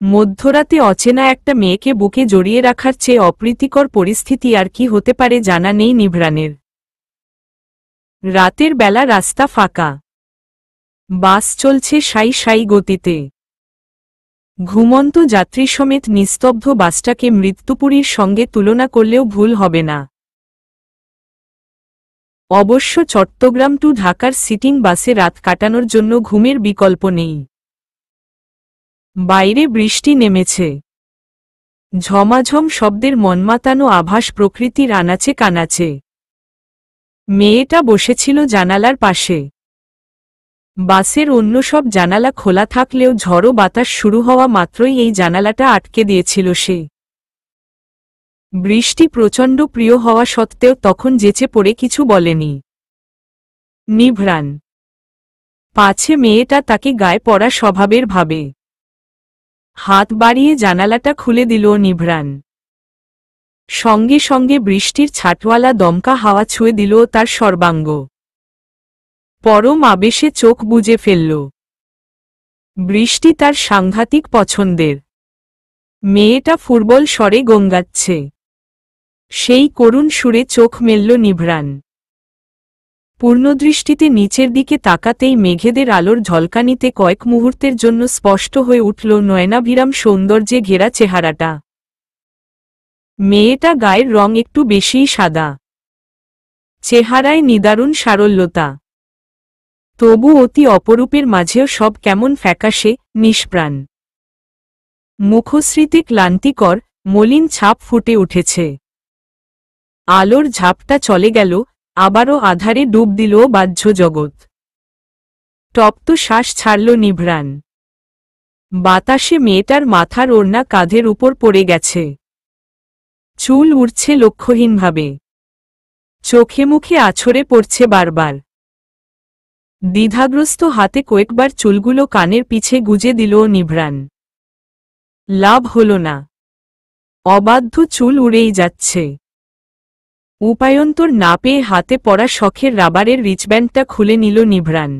মধ্যরাতে অচেনা একটা মেয়েকে বুকে জড়িয়ে রাখার চেয়ে অপ্রীতিকর পরিস্থিতি আর কি হতে পারে জানা নেই নিভ্রানের। রাতের বেলা রাস্তা ফাঁকা, বাস চলছে সাই সাই গতিতে। ঘুমন্ত যাত্রী সমেত নিস্তব্ধ বাসটাকে মৃত্যুপুরীর সঙ্গে তুলনা করলেও ভুল হবে না। অবশ্য চট্টগ্রাম টু ঢাকার সিটিং বাসে রাত কাটানোর জন্য ঘুমের বিকল্প নেই। বাইরে বৃষ্টি নেমেছে, ঝমাঝম শব্দের মনমাতানো আভাস প্রকৃতির আনাচে কানাচে। মেয়েটা বসেছিল জানালার পাশে। বাসের অন্য সব জানালা খোলা থাকলেও ঝড়ো বাতাস শুরু হওয়া মাত্রই এই জানালাটা আটকে দিয়েছিল সে। বৃষ্টি প্রচণ্ড প্রিয় হওয়া সত্ত্বেও তখন যেচে পড়ে কিছু বলেনি নিভ্রান। পাছে মেয়েটা তাকে গায়ে পড়া স্বভাবের ভাবে। হাত বাড়িয়ে জানালাটা খুলে দিল নিভ্রান। সঙ্গে সঙ্গে বৃষ্টির ছাটওয়ালা দমকা হাওয়া ছুঁয়ে দিল তার সর্বাঙ্গ। পরম আবেশে চোখ বুজে ফেলল। বৃষ্টি তার সাংঘাতিক পছন্দের। মেয়েটা ফুটবল স্বরে গঙ্গাচ্ছে। সেই করুণ সুরে চোখ মেলল নিভ্রান। পূর্ণদৃষ্টিতে নিচের দিকে তাকাতেই মেঘেদের আলোর ঝলকানিতে কয়েক মুহূর্তের জন্য স্পষ্ট হয়ে উঠল নয়নাভিরাম সৌন্দর্যে ঘেরা চেহারাটা। মেয়েটা গায়ের রং একটু বেশিই সাদা, চেহারায় নিদারুণ সারল্যতা। তবু অতি অপরূপের মাঝেও সব কেমন ফ্যাকাশে, নিষ্প্রাণ। মুখশ্রীতে ক্লান্তিকর মলিন ছাপ ফুটে উঠেছে। আলোর ঝাপটা চলে গেল, আবারও আধারে ডুব দিল বাহ্য জগৎ। তপ্ত শ্বাস ছাড়ল নিভ্রান। বাতাসে মেয়েটার মাথার ওড়না কাঁধের উপর পড়ে গেছে। চুল উড়ছে লক্ষ্যহীনভাবে, চোখে মুখে আছড়ে পড়ছে বারবার। দ্বিধাগ্রস্ত হাতে কয়েকবার চুলগুলো কানের পিছে গুজে দিল নিভ্রান। লাভ হল না, অবাধ্য চুল উড়েই যাচ্ছে। উপায়ন্তর না পেয়ে হাতে পড়া শখের রাবারের রিচব্যান্ডটা খুলে নিল নিভ্রান।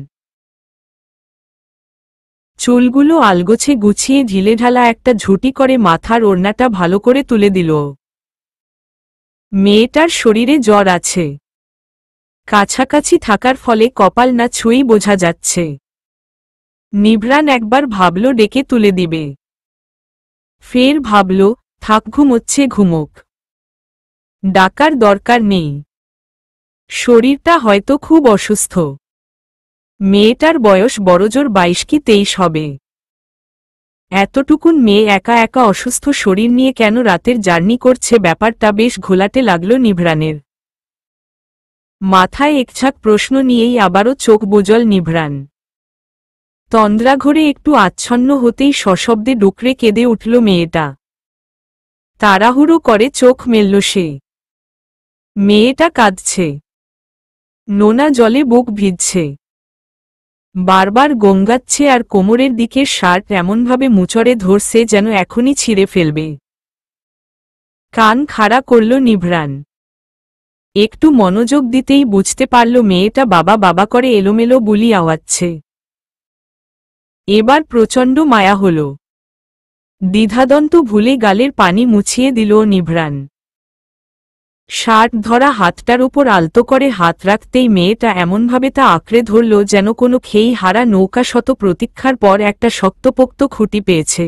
চুলগুলো আলগোছে গুছিয়ে ঢিলেঢালা একটা ঝুঁটি করে মাথার ওড়নাটা ভালো করে তুলে দিল। মেয়েটার শরীরে জ্বর আছে, কাছাকাছি থাকার ফলে কপাল না ছুঁয়েই বোঝা যাচ্ছে। নিভ্রান একবার ভাবল ডেকে তুলে দিবে, ফের ভাবল থাক ঘুমোচ্ছে ঘুমোক, ডাকার দরকার নেই। শরীরটা হয়তো খুব অসুস্থ। মেয়েটার বয়স বড়জোর 22 কি 23 হবে। এতটুকুন মেয়ে একা একা অসুস্থ শরীর নিয়ে কেন রাতের জার্নি করছে, ব্যাপারটা বেশ ঘোলাটে লাগল নিভ্রানের। মাথায় একঝাঁক প্রশ্ন নিয়েই আবারও চোখ বোজল নিভ্রান। তন্দ্রাঘরে একটু আচ্ছন্ন হতেই সশব্দে ডুকরে কেঁদে উঠল মেয়েটা। তাড়াহুড়ো করে চোখ মেলল সে। মেয়েটা কাঁদছে, নোনা জলে বুক ভিজছে, বারবার গঙ্গাচ্ছে আর কোমরের দিকের শার্ট এমনভাবে মুচড়ে ধরছে যেন এখনই ছিঁড়ে ফেলবে। কান খাড়া করল নিভ্রান। একটু মনোযোগ দিতেই বুঝতে পারল মেয়েটা বাবা বাবা করে এলোমেলো বুলি আওয়াচ্ছে। এবার প্রচণ্ড মায়া হল। দ্বিধাদ্বন্দ্ব ভুলে গালের পানি মুছিয়ে দিল নিভ্রান। শার্ট ধরা হাতটার উপর আলতো করে হাত রাখতেই মেয়েটা এমনভাবে তা আঁকড়ে ধরল যেন কোনো খেই হারা নৌকা শত প্রতীক্ষার পর একটা শক্তপোক্ত খুঁটি পেয়েছে।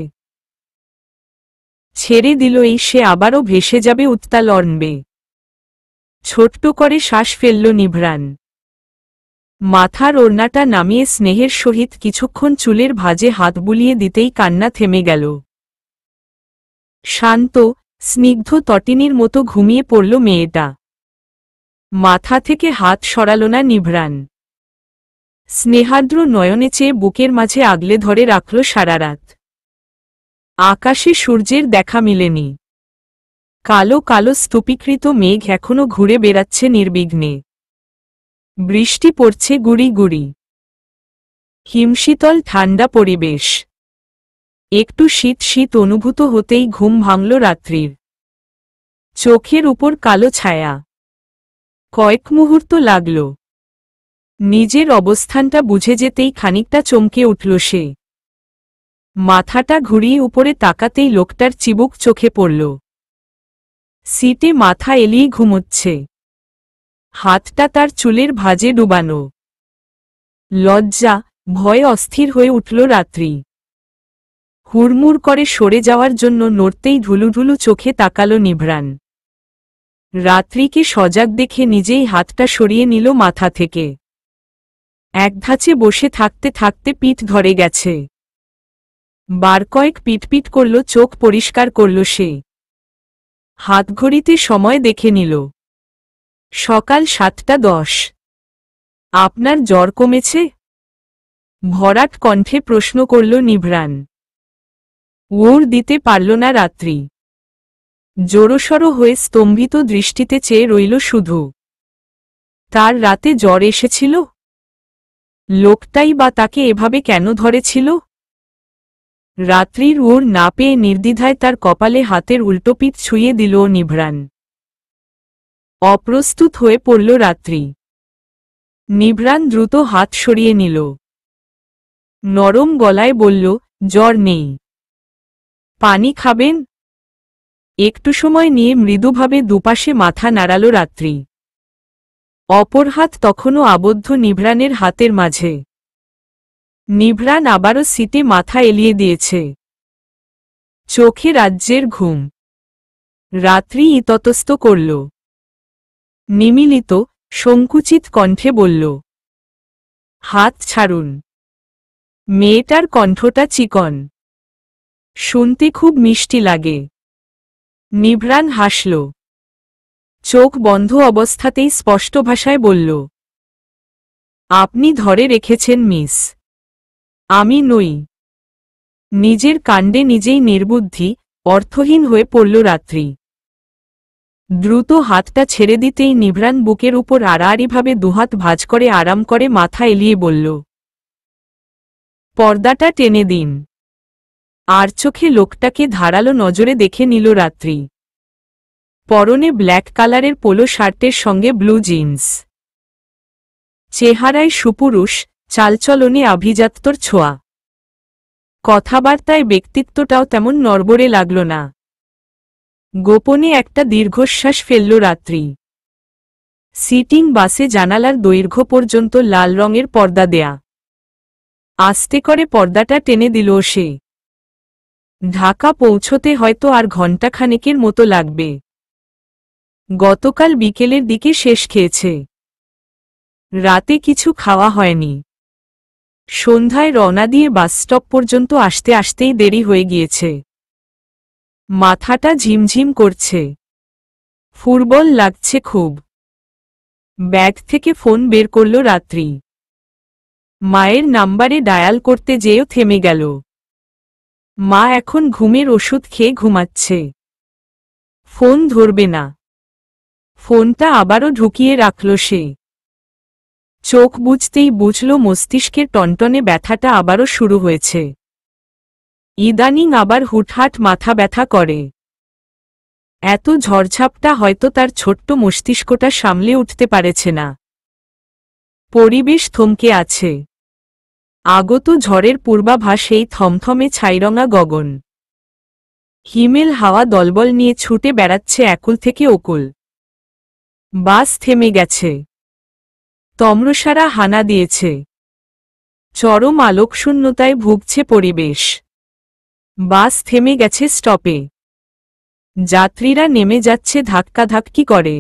ছেড়ে দিল এই সে আবারও ভেসে যাবে উত্তাল অর্ণবে। ছোট্ট করে শ্বাস ফেলল নিভ্রান। মাথার ওড়নাটা নামিয়ে স্নেহের সহিত কিছুক্ষণ চুলের ভাঁজে হাত বুলিয়ে দিতেই কান্না থেমে গেল। শান্ত স্নিগ্ধ তটিনীর মতো ঘুমিয়ে পড়ল মেয়েটা। মাথা থেকে হাত সরাল না নিভ্রান। স্নেহার্দ্র নয়নে চেয়ে বুকের মাঝে আগলে ধরে রাখল সারারাত। আকাশে সূর্যের দেখা মিলেনি। কালো কালো স্তূপীকৃত মেঘ এখনো ঘুরে বেড়াচ্ছে নির্বিঘ্নে। বৃষ্টি পড়ছে গুড়ি গুড়ি। হিমশীতল ঠান্ডা পরিবেশ। একটু শীত শীত অনুভূত হতেই ঘুম ভাঙল রাত্রির। চোখের উপর কালো ছায়া। কয়েক মুহূর্ত লাগল। নিজের অবস্থানটা বুঝে যেতেই খানিকটা চমকে উঠল সে। মাথাটা ঘুরিয়ে উপরে তাকাতেই লোকটার চিবুক চোখে পড়ল। সিটে মাথা এলিয়ে ঘুমোচ্ছে, হাতটা তার চুলের ভাঁজে ডুবানো। লজ্জা, ভয়ে অস্থির হয়ে উঠল রাত্রি। হুড়মুড় করে সরে যাওয়ার জন্য নড়তেই ঢুলুঢুলু চোখে তাকাল নিভ্রান। রাত্রিকে সজাগ দেখে নিজেই হাতটা সরিয়ে নিল মাথা থেকে। একধাঁচে বসে থাকতে থাকতে পিঠ ধরে গেছে। বার কয়েক পিটপিট করল, চোখ পরিষ্কার করল সে। হাতঘড়িতে সময় দেখে নিল, সকাল 7:10। আপনার জ্বর কমেছে? ভরাট কণ্ঠে প্রশ্ন করল নিভ্রান। উড় দিতে পারল না রাত্রি। জোড়সড় হয়ে স্তম্ভিত দৃষ্টিতে চেয়ে রইল শুধু। তার রাতে জ্বর এসেছিল? লোকটাই বা তাকে এভাবে কেন ধরেছিল? রাত্রির উড় না পেয়ে নির্দ্বিধায় তার কপালে হাতের উল্টোপিঠ ছুঁয়ে দিল নিভ্রান। অপ্রস্তুত হয়ে পড়ল রাত্রি। নিভ্রান দ্রুত হাত সরিয়ে নিল। নরম গলায় বলল, জ্বর নেই। পানি খাবেন? একটু সময় নিয়ে মৃদুভাবে দুপাশে মাথা নাড়াল রাত্রি। অপর হাত তখনও আবদ্ধ নিভ্রানের হাতের মাঝে। নিভ্রান আবারও সিটে মাথা এলিয়ে দিয়েছে। চোখে রাজ্যের ঘুম। রাত্রি ইতস্তত করল। নিমিলিত, সংকুচিত কণ্ঠে বলল, হাত ছাড়ুন। মেয়েটার কণ্ঠটা চিকন, শুনতে খুব মিষ্টি লাগে। নিভ্রান হাসল। চোখ বন্ধ অবস্থাতেই স্পষ্ট ভাষায় বলল, আপনি ধরে রেখেছেন মিস, আমি নই। নিজের কাণ্ডে নিজেই নির্বুদ্ধি, অর্থহীন হয়ে পড়ল রাত্রি। দ্রুত হাতটা ছেড়ে দিতেই নিভ্রান বুকের উপর আড়াআড়িভাবে দুহাত ভাঁজ করে আরাম করে মাথা এলিয়ে বলল, পর্দাটা টেনে দিন। আর চোখে লোকটাকে ধারালো নজরে দেখে নিল রাত্রি। পরনে ব্ল্যাক কালারের পোলো শার্টের সঙ্গে ব্লু জিন্স। চেহারায় সুপুরুষ, চালচলনে আভিজাত্যর ছোঁয়া। কথাবার্তায় ব্যক্তিত্বটাও তেমন নড়বড়ে লাগল না। গোপনে একটা দীর্ঘশ্বাস ফেলল রাত্রি। সিটিং বাসে জানালার দৈর্ঘ্য পর্যন্ত লাল রঙের পর্দা দেয়া। আস্তে করে পর্দাটা টেনে দিল সে। ঢাকা পৌঁছতে হয়তো আর ঘণ্টাখানেকের মতো লাগবে। গতকাল বিকেলের দিকে শেষ খেয়েছে, রাতে কিছু খাওয়া হয়নি। সন্ধ্যায় রওনা দিয়ে বাসস্টপ পর্যন্ত আসতে আসতেই দেরি হয়ে গিয়েছে। মাথাটা ঝিমঝিম করছে, ফুরবল লাগছে খুব। ব্যাগ থেকে ফোন বের করল রাত্রি। মায়ের নাম্বারে ডায়াল করতে যেও থেমে গেল। মা এখন ঘুমের ওষুধ খেয়ে ঘুমাচ্ছে, ফোন ধরবে না। ফোনটা আবারও ঢুকিয়ে রাখল সে। চোখ বুঝতেই বুঝল মস্তিষ্কের টনটনে ব্যথাটা আবারও শুরু হয়েছে। ইদানিং আবার হুটহাট মাথা ব্যথা করে। এত ঝড়ঝাপটা হয়তো তার ছোট্ট মস্তিষ্কটা সামলে উঠতে পারেছে না। পরিবেশ থমকে আছে। আগত ঝড়ের পূর্বাভাস, এই থমথমে ছাইরঙা গগন। হিমেল হাওয়া দলবল নিয়ে ছুটে বেড়াচ্ছে একুল থেকে ওকুল। বাস থেমে গেছে। তম্রসারা হানা দিয়েছে। চরম আলোকশূন্যতায় ভুগছে পরিবেশ। বাস থেমে গেছে স্টপে। যাত্রীরা নেমে যাচ্ছে ধাক্কাধাক্কি করে।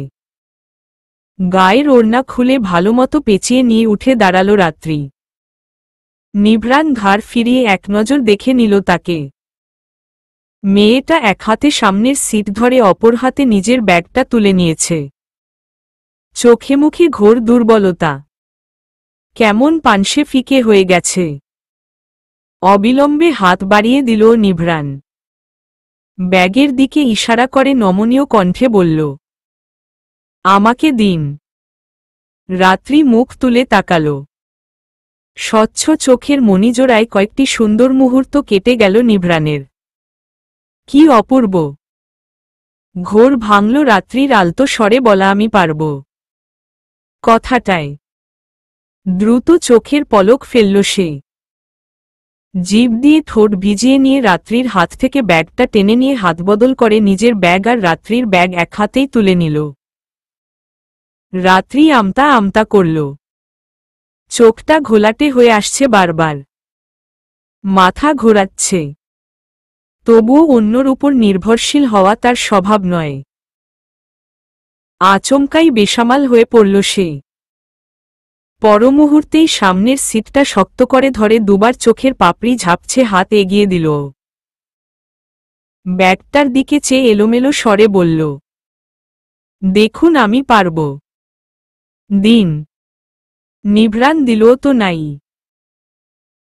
গায়ের ওড়না খুলে ভালোমতো পেঁচিয়ে নিয়ে উঠে দাঁড়াল রাত্রি। নিভ্রান ঘাড় ফিরিয়ে এক নজর দেখে নিল তাকে। মেয়েটা এক হাতে সামনের সিট ধরে অপর হাতে নিজের ব্যাগটা তুলে নিয়েছে। চোখে মুখে ঘোর দুর্বলতা, কেমন পানসে ফিকে হয়ে গেছে। অবিলম্বে হাত বাড়িয়ে দিল নিভ্রান। ব্যাগের দিকে ইশারা করে নমনীয় কণ্ঠে বলল, আমাকে দিন। রাত্রি মুখ তুলে তাকাল। স্বচ্ছ চোখের মণিজোড়ায় কয়েকটি সুন্দর মুহূর্ত কেটে গেল নিভ্রানের। কি অপূর্ব! ঘোর ভাঙল রাত্রির আলতো স্বরে বলা, আমি পারব। কথাটায় দ্রুত চোখের পলক ফেলল সে। জিভ দিয়ে ঠোঁট ভিজিয়ে নিয়ে রাত্রির হাত থেকে ব্যাগটা টেনে নিয়ে হাতবদল করে নিজের ব্যাগ আর রাত্রির ব্যাগ এক হাতেই তুলে নিল। রাত্রি আমতা আমতা করল। চোখটা ঘোলাটে হয়ে আসছে বারবার। মাথা ঘোরাচ্ছে। তবুও অন্যর উপর নির্ভরশীল হওয়া তার স্বভাব নয়। আচমকাই বেসামাল হয়ে পড়ল সে। পরমুহূর্তেই সামনের সিটটা শক্ত করে ধরে দুবার চোখের পাপড়ি ঝাপছে হাত এগিয়ে দিল। ব্যাগটার দিকে চেয়ে এলোমেলো স্বরে বলল, দেখুন আমি পারব। দিন। নিভৃণ দিলও তো নাই।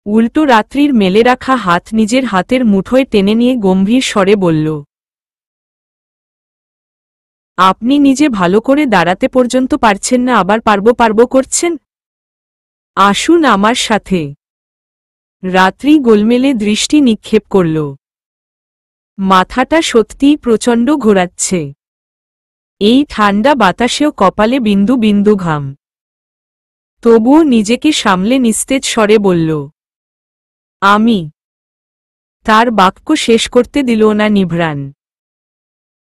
উল্টো রাত্রির মেলে রাখা হাত নিজের হাতের মুঠোয় টেনে নিয়ে গম্ভীর স্বরে বলল, আপনি নিজে ভালো করে দাঁড়াতে পর্যন্ত পারছেন না, আবার পারব করছেন? আসুন আমার সাথে। রাত্রি গোলমেলে দৃষ্টি নিক্ষেপ করল। মাথাটা সত্যিই প্রচণ্ড ঘোরাচ্ছে। এই ঠান্ডা বাতাসেও কপালে বিন্দু বিন্দু ঘাম। তবুও নিজেকে সামলে নিস্তেজ স্বরে বলল, আমি। তার বাক্য শেষ করতে দিল না নিভৃণ।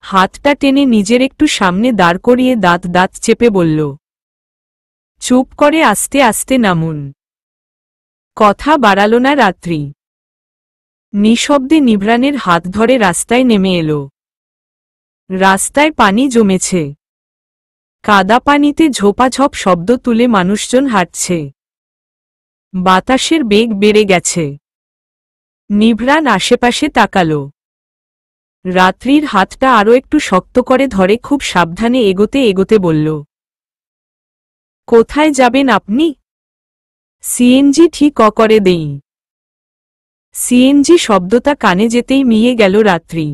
হাতটা টেনে নিজের একটু সামনে দাঁড় করিয়ে দাঁত দাঁত চেপে বলল, চুপ করে আস্তে আস্তে নামুন। কথা বাড়াল না রাত্রি। নিঃশব্দে নিভৃণের হাত ধরে রাস্তায় নেমে এলো। রাস্তায় পানি জমেছে। কাদা পানিতে ঝোপাঝপ শব্দ তুলে মানুষজন হাঁটছে। বাতাসের বেগ বেড়ে গেছে। নিভৃণ আশেপাশে তাকাল। রাত্রির হাতটা আরও একটু শক্ত করে ধরে খুব সাবধানে এগোতে এগোতে বলল, কোথায় যাবেন আপনি? সিএনজি ঠিক করে দেই। সিএনজি শব্দটা কানে যেতেই মিয়ে গেল রাত্রি।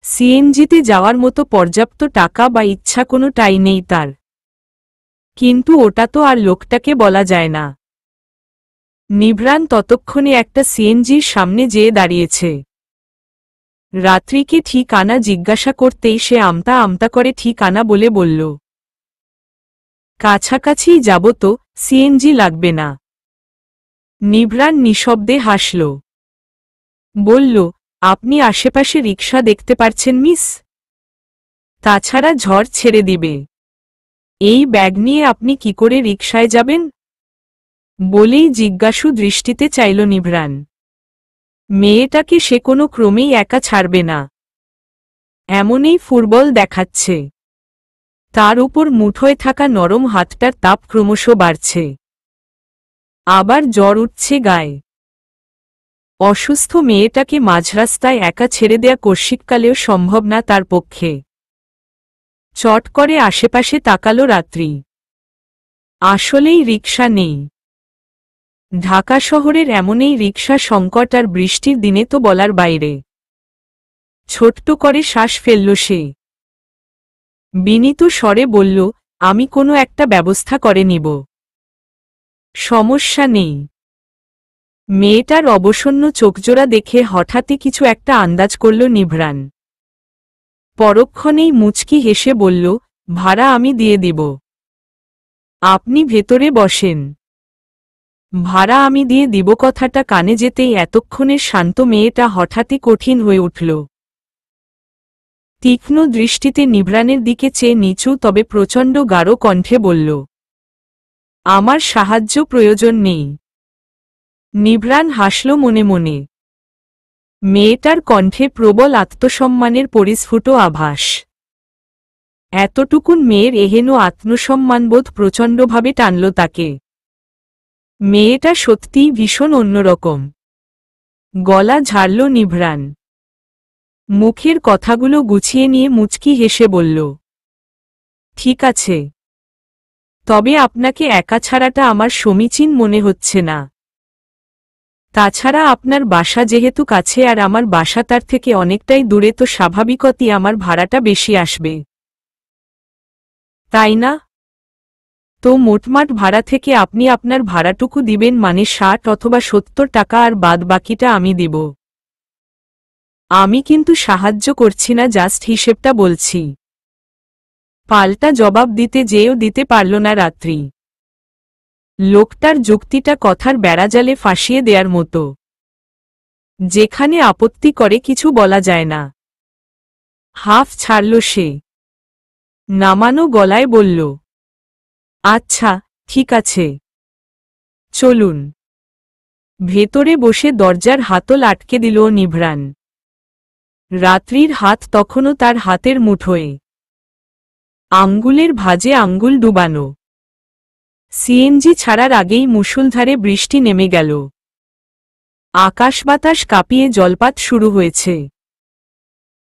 সিএনজিতে যাওয়ার মতো পর্যাপ্ত টাকা বা ইচ্ছা কোনোটাই নেই তার। কিন্তু ওটা তো আর লোকটাকে বলা যায় না। নিভৃণ ততক্ষণে একটা সিএনজির সামনে যেয়ে দাঁড়িয়েছে। রাত্রিকে ঠিকানা জিজ্ঞাসা করতেই সে আমতা আমতা করে ঠিকানা বলে বলল, কাছাকাছিই যাব তো, সিএনজি লাগবে না। নিভৃণ নিঃশব্দে হাসল। বলল, আপনি আশেপাশে রিকশা দেখতে পারছেন মিস? তাছাড়া ঝড় ছেড়ে দিবে। এই ব্যাগ নিয়ে আপনি কি করে রিকশায় যাবেন? বলেই জিজ্ঞাসু দৃষ্টিতে চাইল নিভৃণ। মেয়েটাকে সে কোনো ক্রমেই একা ছাড়বে না। এমনই ফুটবল দেখাচ্ছে। তার উপর মুঠোয় থাকা নরম হাতটার তাপ ক্রমশ বাড়ছে। আবার জ্বর উঠছে গায়ে। অসুস্থ মেয়েটাকে মাঝরাস্তায় একা ছেড়ে দেয়া কৌশিককালেও সম্ভব না তার পক্ষে। চট করে আশেপাশে তাকাল রাত্রি। আসলেই রিকশা নেই। ঢাকা শহরের এমনই রিকশা সংকট আর বৃষ্টির দিনে তো বলার বাইরে। ছোট্ট করে শ্বাস ফেলল সে। বিনীত স্বরে বলল, আমি কোনো একটা ব্যবস্থা করে নিব। সমস্যা নেই। মেয়েটার অবসন্ন চোখজোড়া দেখে হঠাৎই কিছু একটা আন্দাজ করল নিভৃণ। পরক্ষণেই মুচকি হেসে বলল, ভাড়া আমি দিয়ে দিব। আপনি ভেতরে বসেন। ভাড়া আমি দিয়ে দিব কথাটা কানে যেতেই এতক্ষণের শান্ত মেয়েটা হঠাৎই কঠিন হয়ে উঠল। তীক্ষ্ণ দৃষ্টিতে নিভৃণের দিকে চেয়ে নিচু তবে প্রচণ্ড গাঢ় কণ্ঠে বলল, আমার সাহায্য প্রয়োজন নেই। নিভৃণ হাসল মনে মনে। মেয়েটার কণ্ঠে প্রবল আত্মসম্মানের পরিস্ফুট আভাস। এতটুকুন মেয়ের এহেন আত্মসম্মানবোধ প্রচণ্ডভাবে টানল তাকে। মেয়েটা সত্যিই ভীষণ অন্যরকম। গলা ঝাড়ল নিভৃণ। মুখের কথাগুলো গুছিয়ে নিয়ে মুচকি হেসে বলল, ঠিক আছে। তবে আপনাকে একা ছাড়াটা আমার সমীচীন মনে হচ্ছে না। তাছাড়া আপনার বাসা যেহেতু কাছে আর আমার বাসা তার থেকে অনেকটাই দূরে, তো স্বাভাবিকতই আমার ভাড়াটা বেশি আসবে, তাই না? তো মোটমাট ভাড়া থেকে আপনি আপনার ভাড়াটুকু দিবেন, মানে ৬০ অথবা ৭০ টাকা, আর বাদ বাকিটা আমি দিব। আমি কিন্তু সাহায্য করছি না, জাস্ট হিসেবটা বলছি। পাল্টা জবাব দিতে যেও দিতে পারল না রাত্রি। লোকটার যুক্তিটা কথার বেড়াজালে ফাঁসিয়ে দেয়ার মতো, যেখানে আপত্তি করে কিছু বলা যায় না। হাফ ছাড়ল সে, নামানো গলায় বলল, আচ্ছা ঠিক আছে, চলুন। ভেতরে বসে দরজার হাতল আটকে দিল নিভ্রান। রাত্রির হাত তখনও তার হাতের মুঠোয়, আঙ্গুলের ভাঁজে আঙ্গুল ডুবানো। সিএনজি ছাড়ার আগেই মুষলধারে বৃষ্টি নেমে গেল। আকাশ বাতাস কাঁপিয়ে জলপাত শুরু হয়েছে।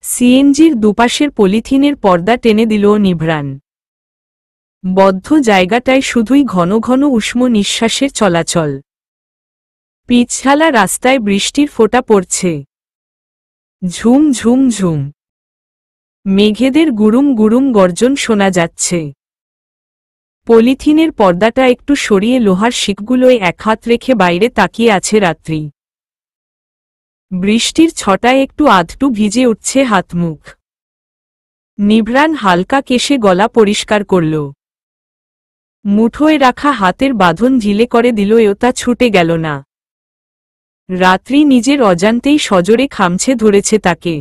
সিএনজির দুপাশের পলিথিনের পর্দা টেনে দিল নিভ্রান। বদ্ধ জায়গাটায় শুধুই ঘন ঘন উষ্ণ নিঃশ্বাসের চলাচল। পিছালা রাস্তায় বৃষ্টির ফোঁটা পড়ছে, ঝুম ঝুম ঝুম। মেঘেদের গুরুম গুরুম গর্জন শোনা যাচ্ছে। পলিথিনের পর্দাটা একটু সরিয়ে লোহার শিকগুলোয় এক হাত রেখে বাইরে তাকিয়ে আছে রাত্রি। বৃষ্টির ছটায় একটু আধটু ভিজে উঠছে হাতমুখ। নিভ্রান হালকা কেশে গলা পরিষ্কার করল। মুঠোয় রাখা হাতের বাঁধন ঢিলে করে দিল, তা ছুটে গেল না। রাত্রি নিজের অজান্তেই সজোরে খামছে ধরেছে তাকে।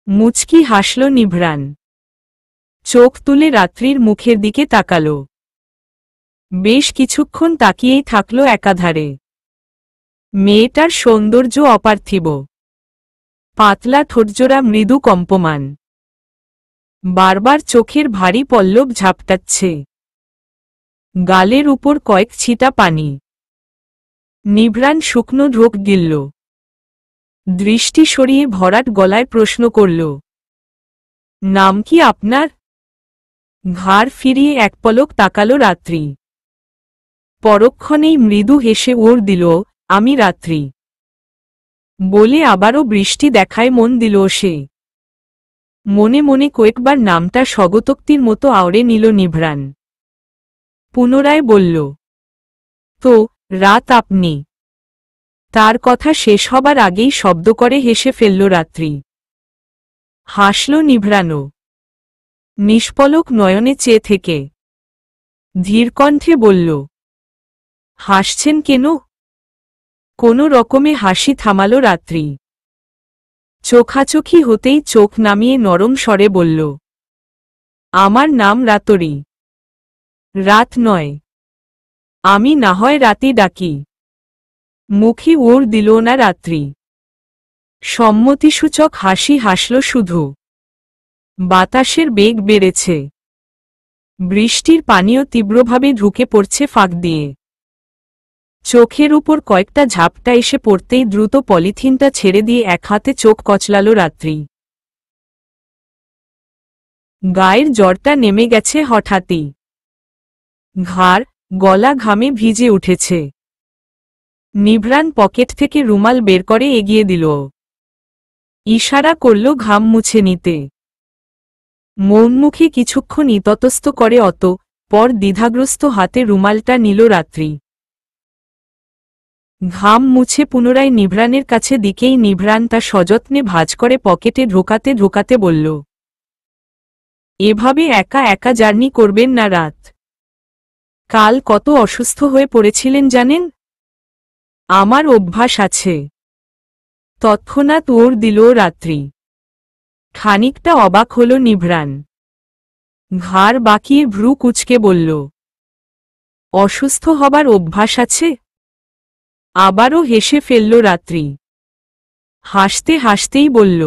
মুচকি হাসল নিভ্রান। চোখ তুলে রাত্রির মুখের দিকে তাকাল। বেশ কিছুক্ষণ তাকিয়েই থাকল একাধারে। মেয়েটার সৌন্দর্য অপার্থিব। পাতলা ঠোঁটজোড়া মৃদু কম্পমান, বারবার চোখের ভারী পল্লব ঝাপটাচ্ছে। গালের উপর কয়েক ছিটা পানি। নিভ্রান শুকনো ঢোক গিলল। দৃষ্টি সরিয়ে ভরাট গলায় প্রশ্ন করল, নাম কি আপনার? ঘাড় ফিরিয়ে এক পলক তাকালো রাত্রি। পরক্ষণেই মৃদু হেসে ওর দিল, আমি রাত্রি। বলে আবারও বৃষ্টি দেখায় মন দিল সে। মনে মনে কয়েকবার নামটা স্বগতোক্তির মতো আওড়ে নিল নিভ্রান। পুনরায় বলল, তো রাত আপনি? তার কথা শেষ হবার আগেই শব্দ করে হেসে ফেলল রাত্রি। হাসল নিভ্রানও, নিষ্পলক নয়নে চেয়ে থেকে। ধীরকণ্ঠে বলল, হাসছেন কেন? কোনো রকমে হাসি থামাল রাত্রি। চোখাচোখি হতেই চোখ নামিয়ে নরম স্বরে বলল, আমার নাম রাতরি। রাত নয়, আমি না হয় রাতে ডাকি। মুখে ওর দিল না রাত্রি। সম্মতিসূচক হাসি হাসল শুধু। বাতাসের বেগ বেড়েছে। বৃষ্টির পানিও তীব্রভাবে ঢুকে পড়ছে ফাঁক দিয়ে। চোখের উপর কয়েকটা ঝাপটা এসে পড়তেই দ্রুত পলিথিনটা ছেড়ে দিয়ে এক হাতে চোখ কচলাল রাত্রি। গায়ের জ্বরটা নেমে গেছে হঠাৎই। ঘাড়, গলা ঘামে ভিজে উঠেছে। নিভ্রান পকেট থেকে রুমাল বের করে এগিয়ে দিল। ইশারা করল ঘাম মুছে নিতে। মৌনমুখে কিছুক্ষণ ইতস্তত করে পর দ্বিধাগ্রস্ত হাতে রুমালটা নিল রাত্রি। ঘাম মুছে পুনরায় নিভ্রানের কাছে দিকেই নিভ্রান তা সযত্নে ভাঁজ করে পকেটে ঢোকাতে ঢোকাতে বলল, এভাবে একা একা জার্নি করবেন না রাত। কাল কত অসুস্থ হয়ে পড়েছিলেন জানেন? আমার অভ্যাস আছে। তৎক্ষণাৎ ওর দিল রাত্রি। খানিকটা অবাক হল নিভ্রান। ঘাড় বাঁকিয়ে ভ্রু কুঁচকে বলল, অসুস্থ হবার অভ্যাস আছে? আবারও হেসে ফেলল রাত্রি। হাসতে হাসতেই বলল,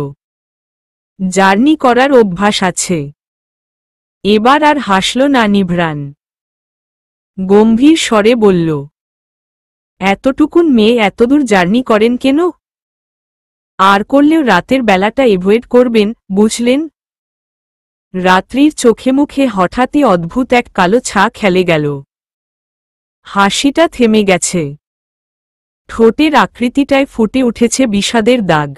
জার্নি করার অভ্যাস আছে। এবার আর হাসল না নিভ্রান। গম্ভীর স্বরে বলল, এতটুকুন মেয়ে এতদূর জার্নি করেন কেন? আর করলেও রাতের বেলাটা এভয়েড করবেন, বুঝলেন? রাত্রির চোখে মুখে হঠাৎই অদ্ভুত এক কালো ছা খেলে গেল। হাসিটা থেমে গেছে। ঠোঁটের আকৃতিটায় ফুটে উঠেছে বিষাদের দাগ।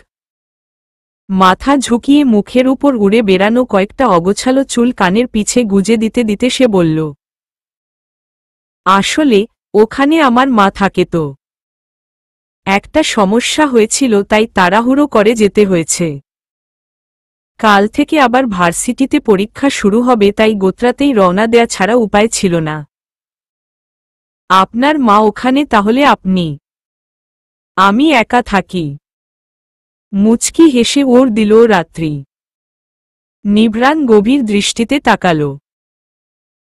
মাথা ঝুঁকিয়ে মুখের উপর উড়ে বেরানো কয়েকটা অগোছালো চুল কানের পিছে গুজে দিতে দিতে সে বলল, আসলে ওখানে আমার মা থাকে তো। একটা সমস্যা হয়েছিল, তাই তাড়াহুড়ো করে যেতে হয়েছে। কাল থেকে আবার ভার্সিটিতে পরীক্ষা শুরু হবে, তাই গোত্রাতেই রওনা দেয়া ছাড়া উপায় ছিল না। আপনার মা ওখানে, তাহলে আপনি? আমি একা থাকি। মুচকি হেসে ওর দিল রাত্রি। নিভ্রান গভীর দৃষ্টিতে তাকাল।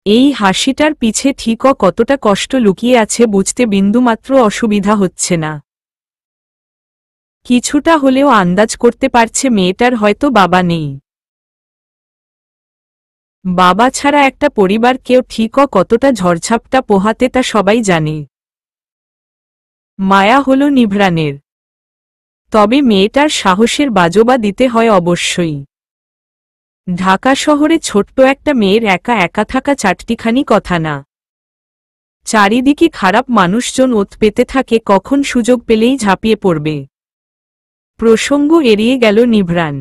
এই হাসিটার পিছে ঠিক কতটা কষ্ট লুকিয়ে আছে বুঝতে বিন্দুমাত্র অসুবিধা হচ্ছে না। কিছুটা হলেও আন্দাজ করতে পারছে মেয়েটার হয়তো বাবা নেই। বাবা ছাড়া একটা পরিবার কেউ ঠিক কতটা ঝড়ঝাপটা পোহাতে তা সবাই জানে। মায়া হল নিভ্রানের। তবে মেয়েটার সাহসের বাজোবা দিতে হয় অবশ্যই। ঢাকা শহরে ছোট্ট একটা মেয়ের একা একা থাকা চারটিখানি কথা না। চারিদিকে খারাপ মানুষজন ওত পেতে থাকে, কখন সুযোগ পেলেই ঝাঁপিয়ে পড়বে। প্রসঙ্গ এড়িয়ে গেল নিভ্রান।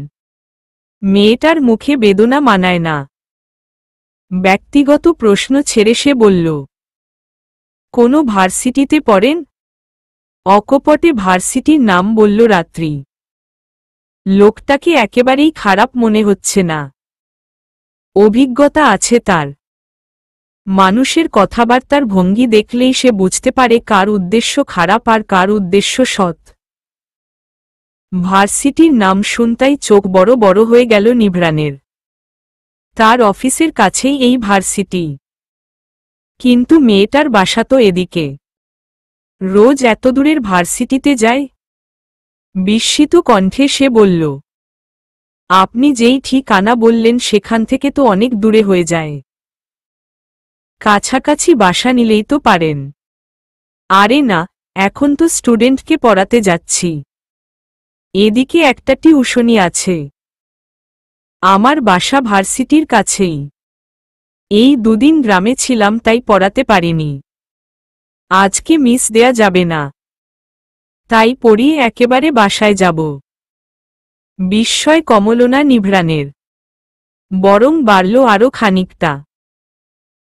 মেয়েটার মুখে বেদনা মানায় না। ব্যক্তিগত প্রশ্ন ছেড়ে সে বলল, কোনো ভার্সিটিতে পড়েন? অকপটে ভার্সিটির নাম বলল রাত্রি। লোকটাকে একেবারেই খারাপ মনে হচ্ছে না। অভিজ্ঞতা আছে তার। মানুষের কথাবার্তার ভঙ্গি দেখলেই সে বুঝতে পারে কার উদ্দেশ্য খারাপ আর কার উদ্দেশ্য সৎ। ভার্সিটির নাম শুনতেই চোখ বড় বড় হয়ে গেল নিভ্রানের। তার অফিসের কাছেই এই ভার্সিটি। কিন্তু মেয়েটার বাসা তো এদিকে। রোজ এত দূরের ভার্সিটিতে যায়? বিস্মিত কণ্ঠে সে বলল, আপনি যেই ঠিকানা বললেন সেখান থেকে তো অনেক দূরে হয়ে যায়। কাছাকাছি বাসা নিলেই তো পারেন। আরে না, এখন তো স্টুডেন্টকে পড়াতে যাচ্ছি। এদিকে একটা টিউশনি আছে। আমার বাসা ভার্সিটির কাছেই। এই দুদিন গ্রামে ছিলাম তাই পড়াতে পারিনি। আজকে মিস দেয়া যাবে না। তাই পড়িয়ে একেবারে বাসায় যাব। বিস্ময় কমল না নিভ্রানের, বরং বাড়ল আরও খানিকটা।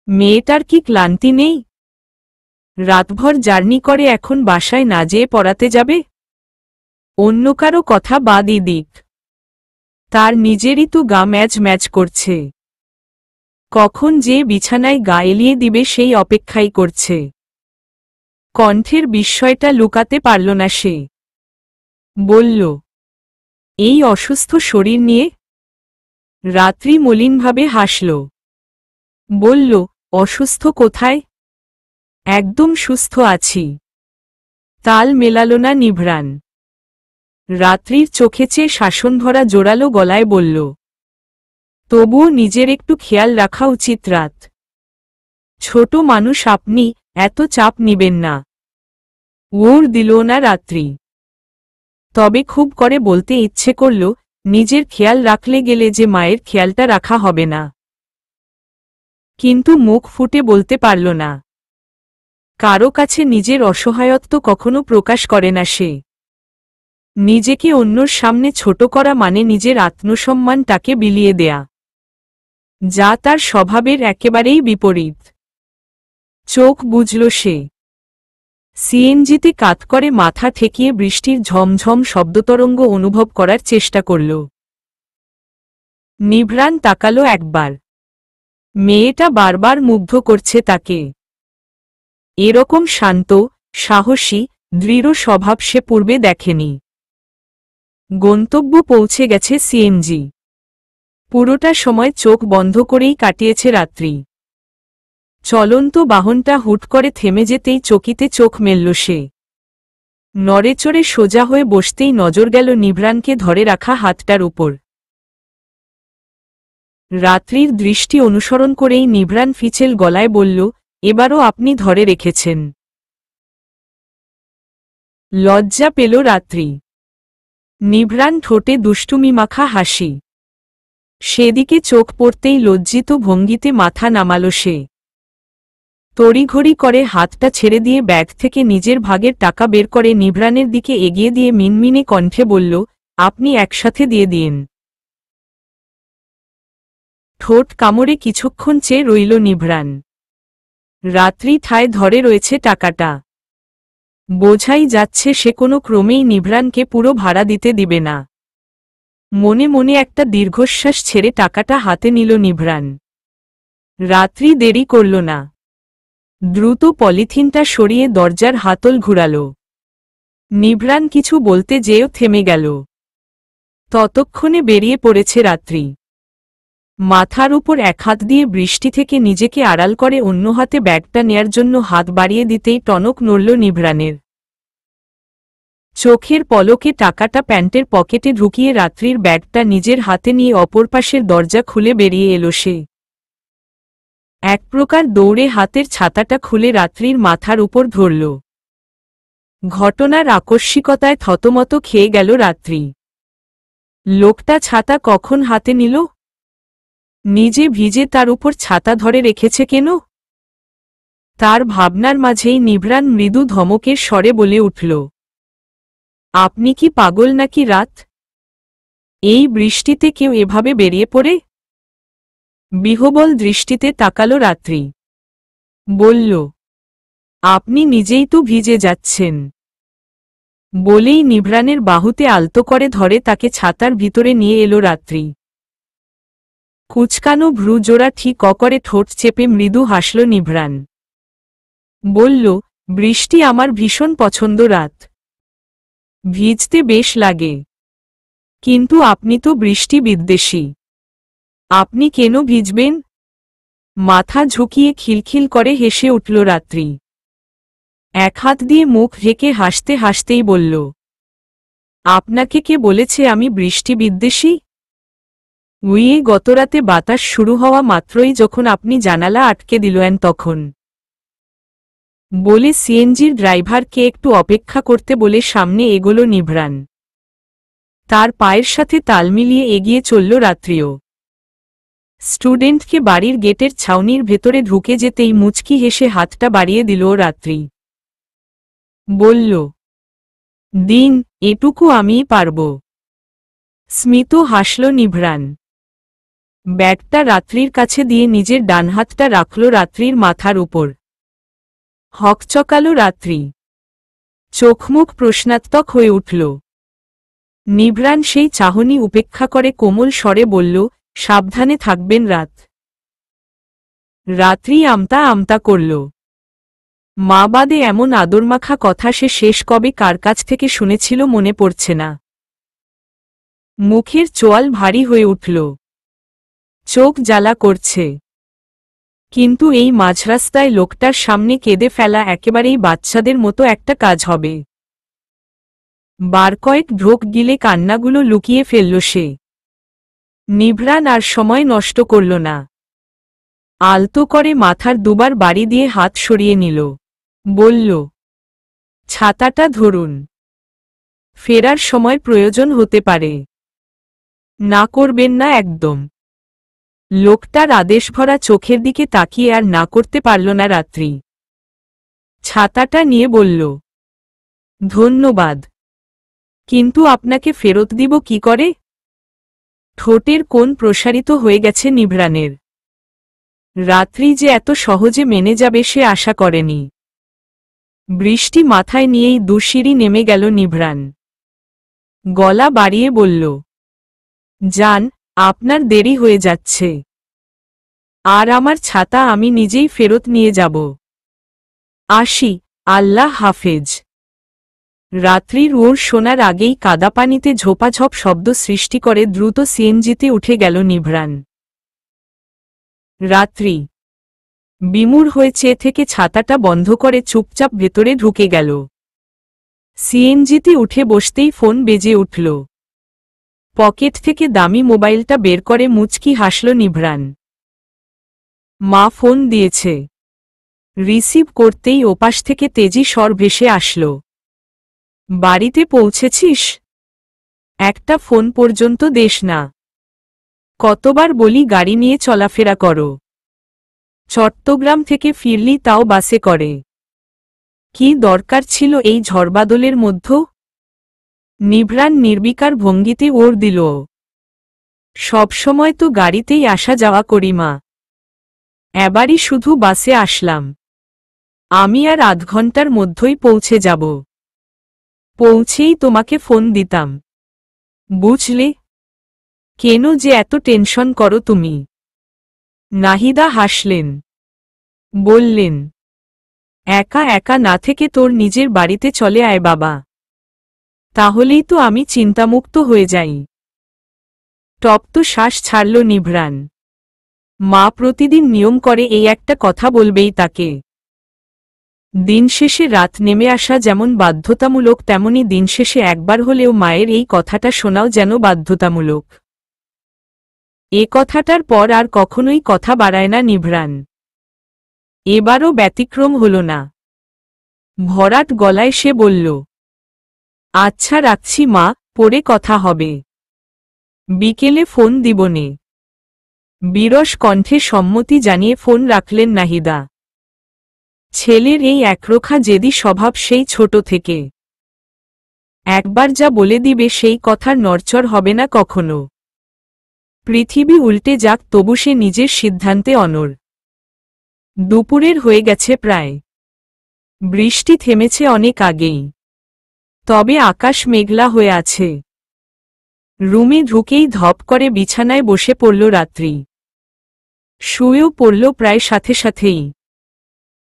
মেয়েটার কি ক্লান্তি নেই? রাতভর জার্নি করে এখন বাসায় না যেয়ে পড়াতে যাবে? অন্য কারো কথা বাদই দিক, তার নিজেরই তো গা ম্যাচ ম্যাচ করছে। কখন যে বিছানায় গা এলিয়ে দিবে সেই অপেক্ষাই করছে। কণ্ঠের বিস্ময়টা লুকাতে পারল না সে। বলল, এই অসুস্থ শরীর নিয়ে? রাত্রি মলিনভাবে হাসল। বলল, অসুস্থ কোথায়? একদম সুস্থ আছি। তাল মেলাল না নিভ্রান। রাত্রির চোখে চেয়ে শাসনভরা জোরালো গলায় বলল, তবুও নিজের একটু খেয়াল রাখা উচিত। রাত ছোট মানুষ আপনি, এত চাপ নিবেন না। ওর দিল না রাত্রি। তবে খুব করে বলতে ইচ্ছে করল, নিজের খেয়াল রাখলে গেলে যে মায়ের খেয়ালটা রাখা হবে না। কিন্তু মুখ ফুটে বলতে পারল না। কারো কাছে নিজের অসহায়ত্ব কখনো প্রকাশ করে না সে। নিজেকে অন্যর সামনে ছোট করা মানে নিজের আত্মসম্মানটাকে বিলিয়ে দেয়া, যা তার স্বভাবের একেবারেই বিপরীত। চোখ বুঝল সে। সিএনজিতে কাত করে মাথা ঠেকিয়ে বৃষ্টির ঝমঝম শব্দতরঙ্গ অনুভব করার চেষ্টা করল। নিভ্রান তাকালো একবার। মেয়েটা বারবার মুগ্ধ করছে তাকে। এরকম শান্ত, সাহসী, দৃঢ় স্বভাব সে পূর্বে দেখেনি। গন্তব্য পৌঁছে গেছে সিএনজি। পুরোটা সময় চোখ বন্ধ করেই কাটিয়েছে রাত্রি। চলন্ত বাহনটা হুট করে থেমে যেতেই চকিতে চোখ মেলল সে। নড়েচড়ে সোজা হয়ে বসতেই নজর গেল নিভ্রানকে ধরে রাখা হাতটার উপর। রাত্রির দৃষ্টি অনুসরণ করেই নিভ্রান ফিচেল গলায় বলল, এবারও আপনি ধরে রেখেছেন। লজ্জা পেল রাত্রি। নিভ্রান ঠোঁটে দুষ্টুমি মাখা হাসি। সেদিকে চোখ পড়তেই লজ্জিত ভঙ্গিতে মাথা নামাল সে। তড়িঘড়ি করে হাতটা ছেড়ে দিয়ে ব্যাগ থেকে নিজের ভাগের টাকা বের করে নিভ্রানের দিকে এগিয়ে দিয়ে মিনমিনে কণ্ঠে বলল, আপনি একসাথে দিয়ে দিন। ঠোঁট কামড়ে কিছুক্ষণ চেয়ে রইল নিভ্রান। রাত্রি ঠায় ধরে রয়েছে টাকাটা। বোঝাই যাচ্ছে সে কোনো ক্রমেই নিভ্রানকে পুরো ভাড়া দিতে দিবে না। মনে মনে একটা দীর্ঘশ্বাস ছেড়ে টাকাটা হাতে নিল নিভ্রান। রাত্রি দেরি করল না। দ্রুত পলিথিনটা সরিয়ে দরজার হাতল ঘুরাল। নিভ্রান কিছু বলতে যেও থেমে গেল। ততক্ষণে বেরিয়ে পড়েছে রাত্রি। মাথার উপর এক হাত দিয়ে বৃষ্টি থেকে নিজেকে আড়াল করে অন্য হাতে ব্যাগটা নেয়ার জন্য হাত বাড়িয়ে দিতেই টনক নড়ল নিভ্রানের। চোখের পলকে টাকাটা প্যান্টের পকেটে ঢুকিয়ে রাত্রির ব্যাগটা নিজের হাতে নিয়ে অপর পাশের দরজা খুলে বেরিয়ে এলো সে। এক প্রকার দৌড়ে হাতের ছাতাটা খুলে রাত্রির মাথার উপর ধরল। ঘটনার আকস্মিকতায় থতমত খেয়ে গেল রাত্রি। লোকটা ছাতা কখন হাতে নিল? নিজে ভিজে তার উপর ছাতা ধরে রেখেছে কেন? তার ভাবনার মাঝেই নিভ্রান মৃদু ধমকের স্বরে বলে উঠল, আপনি কি পাগল নাকি রাত? এই বৃষ্টিতে কেউ এভাবে বেরিয়ে পড়ে? বিহবল দৃষ্টিতে তাকালো রাত্রি। বলল, আপনি নিজেই তো ভিজে যাচ্ছেন। বলেই নিভ্রানের বাহুতে আলতো করে ধরে তাকে ছাতার ভিতরে নিয়ে এলো রাত্রি। কুচকানো ভ্রুজোড়া ঠিক করে ঠোঁট চেপে মৃদু হাসল নিভ্রান। বলল, বৃষ্টি আমার ভীষণ পছন্দ রাত। ভিজতে বেশ লাগে। কিন্তু আপনি তো বৃষ্টি বিদ্বেষী। আপনি কেন ভিজবেন? মাথা ঝুঁকিয়ে খিলখিল করে হেসে উঠল রাত্রি। এক হাত দিয়ে মুখ ঢেকে হাসতে হাসতেই বলল, আপনাকে কে বলেছে আমি বৃষ্টি বিদ্বেষী? উইয়ে গতরাতে বাতাস শুরু হওয়া মাত্রই যখন আপনি জানালা আটকে দিলেন তখন। বলে সিএনজির ড্রাইভারকে একটু অপেক্ষা করতে বলে সামনে এগোলো নিভ্রান। তার পায়ের সাথে তাল মিলিয়ে এগিয়ে চলল রাত্রিও। স্টুডেন্টকে বাড়ির গেটের ছাউনির ভেতরে ঢুকে যেতেই মুচকি হেসে হাতটা বাড়িয়ে দিল রাত্রি। বলল, দিন, এটুকু আমিই পারব। স্মিত হাসল নিভ্রান। ব্যাগটা রাত্রির কাছে দিয়ে নিজের ডান হাতটা রাখল রাত্রির মাথার উপর। হকচকালো রাত্রি। চোখমুখ প্রশ্নাত্মক হয়ে উঠল। নিভ্রান সেই চাহনি উপেক্ষা করে কোমল স্বরে বলল, সাবধানে থাকবেন রাত। রাত্রি আমতা আমতা করল। মা বাদে এমন আদরমাখা কথা সে শেষ কবে কার কাছ থেকে শুনেছিল মনে পড়ছে না। মুখের চোয়াল ভারী হয়ে উঠল। চোখ জ্বালা করছে। কিন্তু এই মাঝরাস্তায় লোকটার সামনে কেঁদে ফেলা একেবারেই বাচ্চাদের মতো একটা কাজ হবে। বার কয়েক ঢোক গিলে কান্নাগুলো লুকিয়ে ফেলল সে। নিভ্রান আর সময় নষ্ট করল না। আলতো করে মাথার দুবার বাড়ি দিয়ে হাত সরিয়ে নিল। বলল, ছাতাটা ধরুন। ফেরার সময় প্রয়োজন হতে পারে। না করবেন না একদম। লোকটার আদেশভরা চোখের দিকে তাকিয়ে আর না করতে পারল না রাত্রি। ছাতাটা নিয়ে বলল, ধন্যবাদ। কিন্তু আপনাকে ফেরত দিব কি করে? ঠোঁটের কোণ প্রসারিত হয়ে গেছে নিভ্রানের। রাত্রি যে এত সহজে মেনে যাবে সে আশা করেনি। বৃষ্টি মাথায় নিয়েই দুশিরি নেমে গেল নিভ্রান। গলা বাড়িয়ে বলল, যান, আপনার দেরি হয়ে যাচ্ছে। আর আমার ছাতা আমি নিজেই ফেরত নিয়ে যাব। আসি, আল্লাহ হাফেজ। রাত্রির ওর শোনার আগেই কাদাপানিতে ঝোপাঝপ শব্দ সৃষ্টি করে দ্রুত সিএনজিতে উঠে গেল নিভ্রান। রাত্রি বিমূঢ় হয়ে চেয়ে থেকে ছাতাটা বন্ধ করে চুপচাপ ভেতরে ঢুকে গেল। সিএনজিতে উঠে বসতেই ফোন বেজে উঠল। পকেট থেকে দামি মোবাইলটা বের করে মুচকি হাসল নিভ্রান। মা ফোন দিয়েছে। রিসিভ করতেই ওপাশ থেকে তেজি স্বর ভেসে আসল, বাড়িতে পৌঁছেছিস? একটা ফোন পর্যন্ত দেশ না। কতবার বলি গাড়ি নিয়ে চলাফেরা করো। চট্টগ্রাম থেকে ফিরলি তাও বাসে করে। কি দরকার ছিল এই ঝড়বাদলের মধ্যে? নিভ্রান নির্বিকার ভঙ্গিতে ওর দিল। সবসময় তো গাড়িতেই আসা যাওয়া করি মা। এবারই শুধু বাসে আসলাম। আমি আর আধ ঘন্টার মধ্যেই পৌঁছে যাব। পৌঁছেই তোমাকে ফোন দিতাম। বুঝলে? কেন যে এত টেনশন করো তুমি? নাহিদা হাসলেন। বললেন, একা একা না থেকে তোর নিজের বাড়িতে চলে আয় বাবা। তাহলেই তো আমি চিন্তামুক্ত হয়ে যাই। তপ্ত শ্বাস ছাড়ল নিভ্রান। মা প্রতিদিন নিয়ম করে এই একটা কথা বলবেই তাকে। দিন শেষে রাত নেমে আসা যেমন বাধ্যতামূলক, তেমনি দিন শেষে একবার হলেও মায়ের এই কথাটা শোনাও যেন বাধ্যতামূলক। এ কথাটার পর আর কখনোই কথা বাড়ায় না নিভ্রান। এবারও ব্যতিক্রম হল না। ভরাট গলায় সে বলল, আচ্ছা রাখছি মা, পরে কথা হবে। বিকেলে ফোন দিবনে। বিরস কণ্ঠে সম্মতি জানিয়ে ফোন রাখলেন নাহিদা। ছেলের এই একরোখা জেদি স্বভাব সেই ছোট থেকে। একবার যা বলে দিবে সেই কথার নড়চড় হবে না কখনো। পৃথিবী উল্টে যাক তবু সে নিজের সিদ্ধান্তে অনড়। দুপুরের হয়ে গেছে প্রায়। বৃষ্টি থেমেছে অনেক আগেই। তবে আকাশ মেঘলা হয়ে আছে। রুমে ঢুকেই ধপ করে বিছানায় বসে পড়ল রাত্রি। শুয়েও পড়ল প্রায় সাথে সাথেই।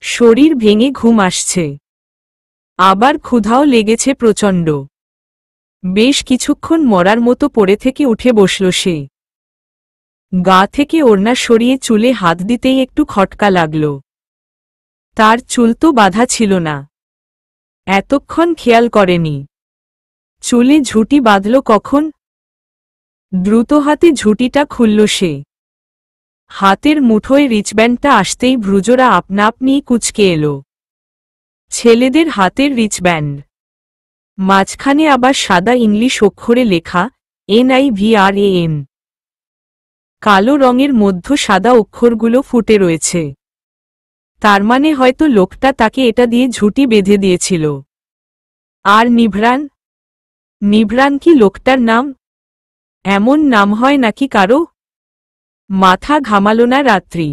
শরীর ভেঙে ঘুম আসছে। আবার ক্ষুধাও লেগেছে প্রচণ্ড। বেশ কিছুক্ষণ মরার মতো পড়ে থেকে উঠে বসল সে। গা থেকে ওড়না সরিয়ে চুলে হাত দিতেই একটু খটকা লাগল। তার চুল তো বাঁধা ছিল না। এতক্ষণ খেয়াল করেনি। চুলে ঝুঁটি বাঁধল কখন? দ্রুত হাতে ঝুঁটিটা খুলল সে। হাতের মুঠোয় রিচব্যান্ডটা আসতেই ভ্রুজোরা আপনা আপনিই কুঁচকে এলো। ছেলেদের হাতের রিচব্যান্ড। মাঝখানে আবার সাদা ইংলিশ অক্ষরে লেখা NIVRAN। কালো রঙের মধ্য সাদা অক্ষরগুলো ফুটে রয়েছে। তার মানে হয়তো লোকটা তাকে এটা দিয়ে ঝুঁটি বেঁধে দিয়েছিল। আর নিভ্রান? নিভ্রান কি লোকটার নাম? এমন নাম হয় নাকি কারো? মাথা ঘামালো না রাত্রি।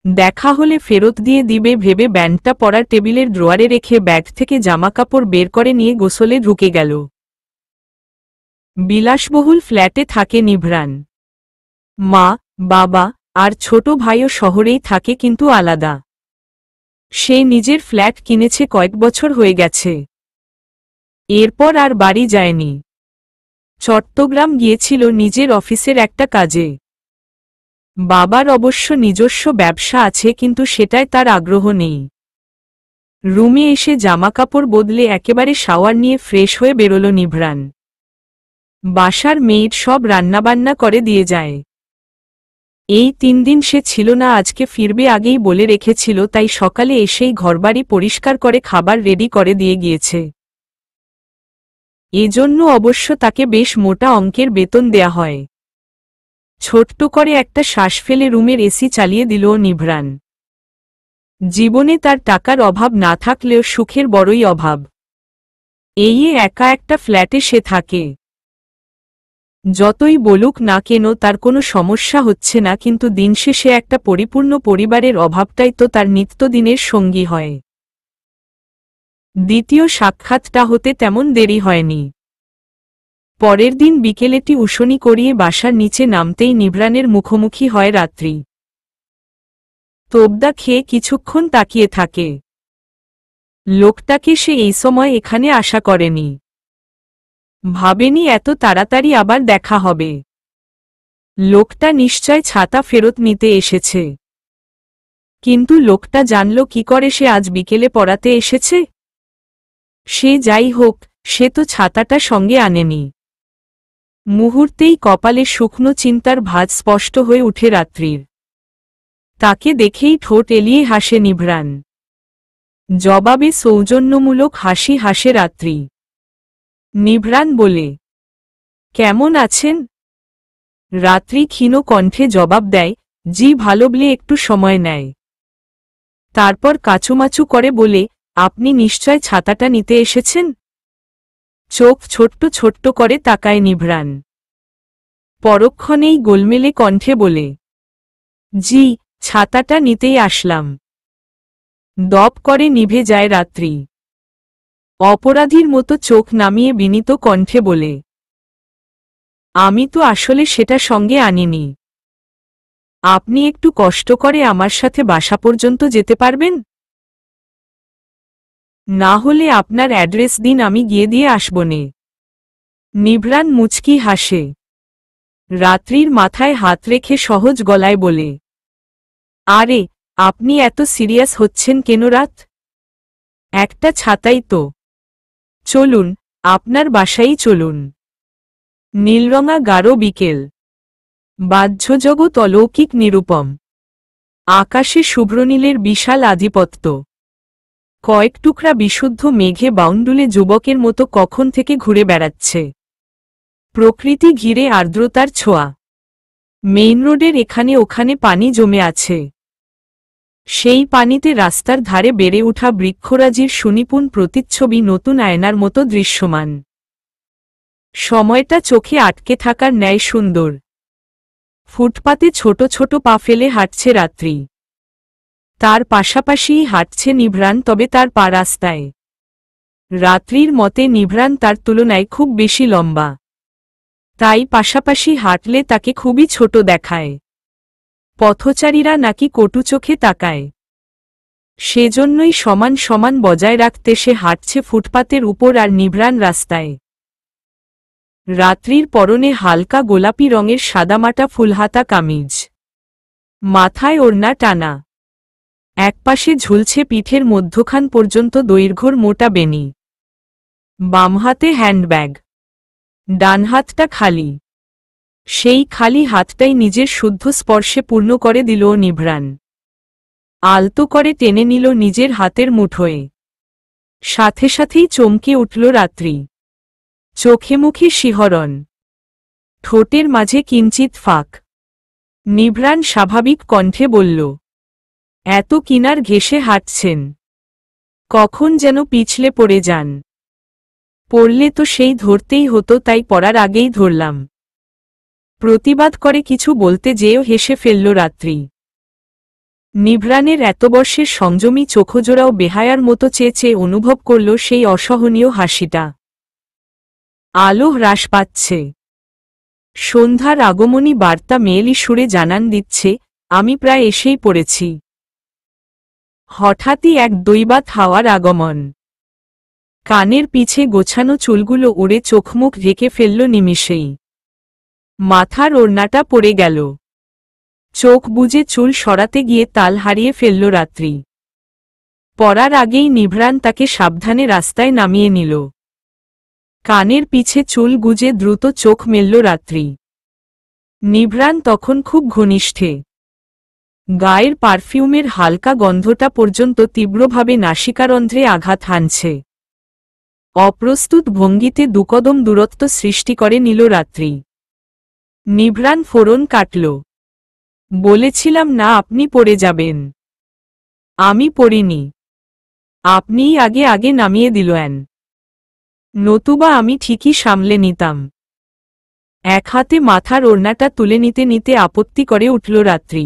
দেখা হলে ফেরত দিয়ে দিবে ভেবে ব্যান্ডটা পরার টেবিলের ড্রয়ারে রেখে ব্যাগ থেকে জামাকাপড় বের করে নিয়ে গোসলে ঢুকে গেল। বিলাসবহুল ফ্ল্যাটে থাকে নিভ্রান। মা, বাবা আর ছোট ভাইও শহরেই থাকে, কিন্তু আলাদা। সে নিজের ফ্ল্যাট কিনেছে কয়েক বছর হয়ে গেছে। এরপর আর বাড়ি যায়নি। চট্টগ্রাম গিয়েছিল নিজের অফিসের একটা কাজে। বাবার অবশ্য নিজস্ব ব্যবসা আছে, কিন্তু সেটায় তার আগ্রহ নেই। রুমে এসে জামাকাপড় বদলে একেবারে শাওয়ার নিয়ে ফ্রেশ হয়ে বেরোল নিভ্রান। বাসার মেয়েড সব রান্নাবান্না করে দিয়ে যায়। এই 3 দিন সে ছিল না, আজকে ফিরবে আগেই বলে রেখেছিল, তাই সকালে এসেই ঘরবাড়ি পরিষ্কার করে খাবার রেডি করে দিয়ে গিয়েছে। এজন্য অবশ্য তাকে বেশ মোটা অঙ্কের বেতন দেয়া হয়। ছোট্ট করে একটা শ্বাস ফেলে রুমের এসি চালিয়ে দিল নিভ্রান। জীবনে তার টাকার অভাব না থাকলেও সুখের বড়ই অভাব। এই একা একটা ফ্ল্যাটে সে থাকে। যতই বলুক না কেন তার কোনো সমস্যা হচ্ছে না, কিন্তু দিন শেষে একটা পরিপূর্ণ পরিবারের অভাবটাই তো তার নিত্যদিনের সঙ্গী হয়। দ্বিতীয় সাক্ষাৎটা হতে তেমন দেরি হয়নি। পরের দিন বিকেলে টিউশনি করিয়ে বাসার নিচে নামতেই নিভ্রানের মুখোমুখি হয় রাত্রি। তোবদা খেয়ে কিছুক্ষণ তাকিয়ে থাকে। লোকটাকে সে এই সময় এখানে আশা করেনি। ভাবেনি এত তাড়াতাড়ি আবার দেখা হবে। লোকটা নিশ্চয় ছাতা ফেরত নিতে এসেছে। কিন্তু লোকটা জানল কি করে সে আজ বিকেলে পড়াতে এসেছে? সে যাই হোক, সে তো ছাতাটা সঙ্গে আনেনি। মুহূর্তেই কপালে শুকনো চিন্তার ভাঁজ স্পষ্ট হয়ে উঠে রাত্রির। তাকে দেখেই ঠোঁট এলিয়ে হাসে নিভ্রান। জবাবে সৌজন্যমূলক হাসি হাসে রাত্রি। নিভ্রান বলে, কেমন আছেন? রাত্রি ক্ষীণ কণ্ঠে জবাব দেয়, জি ভালো, বলে একটু সময় নেয়। তারপর কাচুমাচু করে বলে, আপনি নিশ্চয় ছাতাটা নিতে এসেছেন? চোখ ছোট্ট ছোট্ট করে তাকায় নিভ্রান। পরক্ষণেই গোলমেলে কণ্ঠে বলে, জি, ছাতাটা নিতেই আসলাম। দপ করে নিভে যায় রাত্রি। অপরাধীর মতো চোখ নামিয়ে বিনীত কণ্ঠে বলে, আমি তো আসলে সেটা সঙ্গে আনিনি। আপনি একটু কষ্ট করে আমার সাথে বাসা পর্যন্ত যেতে পারবেন? না হলে আপনার অ্যাড্রেস দিন, আমি গিয়ে দিয়ে আসবনে। নিভ্রান মুচকি হাসে। রাত্রির মাথায় হাত রেখে সহজ গলায় বলে, আরে আপনি এত সিরিয়াস হচ্ছেন কেন? রাত একটা, ছাতাই তো। চলুন, আপনার বাসায় চলুন। নীলরঙা গাঢ় বিকেল, বাহ্যজগৎ অলৌকিক নিরুপম। আকাশে শুভ্রনীলের বিশাল আধিপত্য। কয়েক টুকরা বিশুদ্ধ মেঘে বাউন্ডুলে যুবকের মতো কখন থেকে ঘুরে বেড়াচ্ছে। প্রকৃতি ঘিরে আর্দ্রতার ছোঁয়া। মেইন রোডের এখানে ওখানে পানি জমে আছে। সেই পানিতে রাস্তার ধারে বেড়ে ওঠা বৃক্ষরাজির সুনিপুণ প্রতিচ্ছবি নতুন আয়নার মতো দৃশ্যমান। সময়টা চোখে আটকে থাকার ন্যায় সুন্দর। ফুটপাতে ছোট ছোট পা ফেলে হাঁটছে রাত্রি। তার পাশাপাশিই হাঁটছে নিভ্রান, তবে তার পা রাস্তায়। রাত্রির মতে নিভ্রান তার তুলনায় খুব বেশি লম্বা, তাই পাশাপাশি হাঁটলে তাকে খুবই ছোট দেখায়। পথচারীরা নাকি কটু চোখে তাকায়। সেজন্যই সমান সমান বজায় রাখতে সে হাঁটছে ফুটপাতের উপর আর নিভ্রান রাস্তায়। রাত্রির পরনে হালকা গোলাপি রঙের সাদামাটা ফুলহাতা কামিজ, মাথায় ওড়না টানা, একপাশে ঝুলছে পিঠের মধ্যখান পর্যন্ত দৈর্ঘ্যর মোটা বেনি। বাম হাতে হ্যান্ডব্যাগ, ডান হাতটা খালি। সেই খালি হাতটাই নিজের শুদ্ধ স্পর্শে পূর্ণ করে দিল নিভ্রান। আলতো করে টেনে নিল নিজের হাতের মুঠোয়। সাথে সাথেই চমকে উঠল রাত্রি। চোখে মুখে শিহরণ, ঠোঁটের মাঝে কিঞ্চিত ফাঁক। নিভ্রান স্বাভাবিক কণ্ঠে বলল, এত কিনার ঘেঁষে হাঁটছেন, কখন যেন পিছলে পড়ে যান। পড়লে তো সেই ধরতেই হতো, তাই পড়ার আগেই ধরলাম। প্রতিবাদ করে কিছু বলতে যেও হেসে ফেলল রাত্রি। নিভ্রানের এত বর্ষের সংযমী চোখজোড়াও বেহায়ার মতো চেয়ে চেয়ে অনুভব করল সেই অসহনীয় হাসিটা। আলো হ্রাস পাচ্ছে। সন্ধ্যার আগমনী বার্তা মেয়েলি সুরে জানান দিচ্ছে, আমি প্রায় এসেই পড়েছি। হঠাৎই এক দৈবাত হাওয়ার আগমন। কানের পিছে গোছানো চুলগুলো উড়ে চোখমুখ ঢেকে ফেলল নিমিষেই। মাথার ওড়নাটা পড়ে গেল। চোখ বুজে চুল সরাতে গিয়ে তাল হারিয়ে ফেলল রাত্রি। পড়ার আগেই নিভ্রান তাকে সাবধানে রাস্তায় নামিয়ে নিল। কানের পিছে চুল গুজে দ্রুত চোখ মেলল রাত্রি। নিভ্রান তখন খুব ঘনিষ্ঠে। গায়ের পারফিউমের হালকা গন্ধটা পর্যন্ত তীব্রভাবে নাসিকারন্ধ্রে আঘাত হানছে। অপ্রস্তুত ভঙ্গিতে দুকদম দূরত্ব সৃষ্টি করে নিল রাত্রি। নিভ্রান ফোড়ন কাটল। বলেছিলাম না আপনি পড়ে যাবেন। আমি পড়িনি, আপনিই আগে আগে নামিয়ে দিলেন। নতুবা আমি ঠিকই সামলে নিতাম। এক হাতে মাথার ওড়নাটা তুলে নিতে নিতে আপত্তি করে উঠল রাত্রি।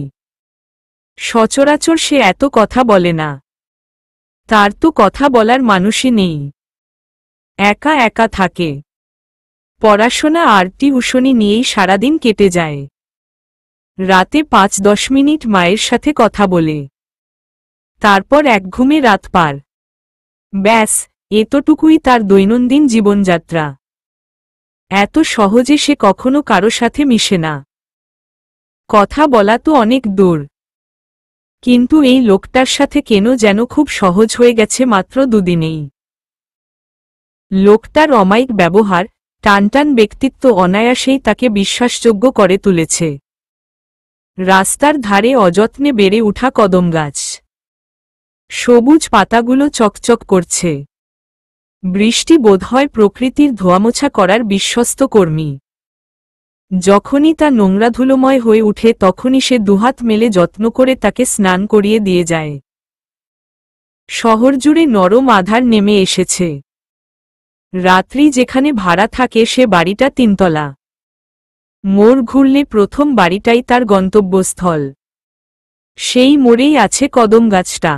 সচরাচর সে এত কথা বলে না। তার তো কথা বলার মানুষই নেই। একা একা থাকে। পড়াশোনা আর টিউশনি নিয়েই সারাদিন কেটে যায়। রাতে ৫-১০ মিনিট মায়ের সাথে কথা বলে, তারপর এক ঘুমে রাত পার। ব্যাস, এতটুকুই তার দৈনন্দিন জীবনযাত্রা। এত সহজে সে কখনো কারো সাথে মিশে না। কথা বলা তো অনেক দূর। কিন্তু এই লোকটার সাথে কেন যেন খুব সহজ হয়ে গেছে মাত্র দুদিনেই। লোকটার অমায়িক ব্যবহার, টানটান ব্যক্তিত্ব অনায়াসেই তাকে বিশ্বাসযোগ্য করে তুলেছে। রাস্তার ধারে অযত্নে বেড়ে ওঠা কদম গাছ, সবুজ পাতাগুলো চকচক করছে। বৃষ্টি বোধহয় প্রকৃতির ধোয়ামোছা করার বিশ্বস্ত কর্মী। যখনই তা নোংরা ধুলোময় হয়ে উঠে তখনই সে দুহাত মেলে যত্ন করে তাকে স্নান করিয়ে দিয়ে যায়। শহর জুড়ে নরম আধার নেমে এসেছে। রাত্রি যেখানে ভাড়া থাকে সে বাড়িটা ৩ তলা। মোড় ঘুরলে প্রথম বাড়িটাই তার গন্তব্যস্থল। সেই মোড়েই আছে কদম গাছটা।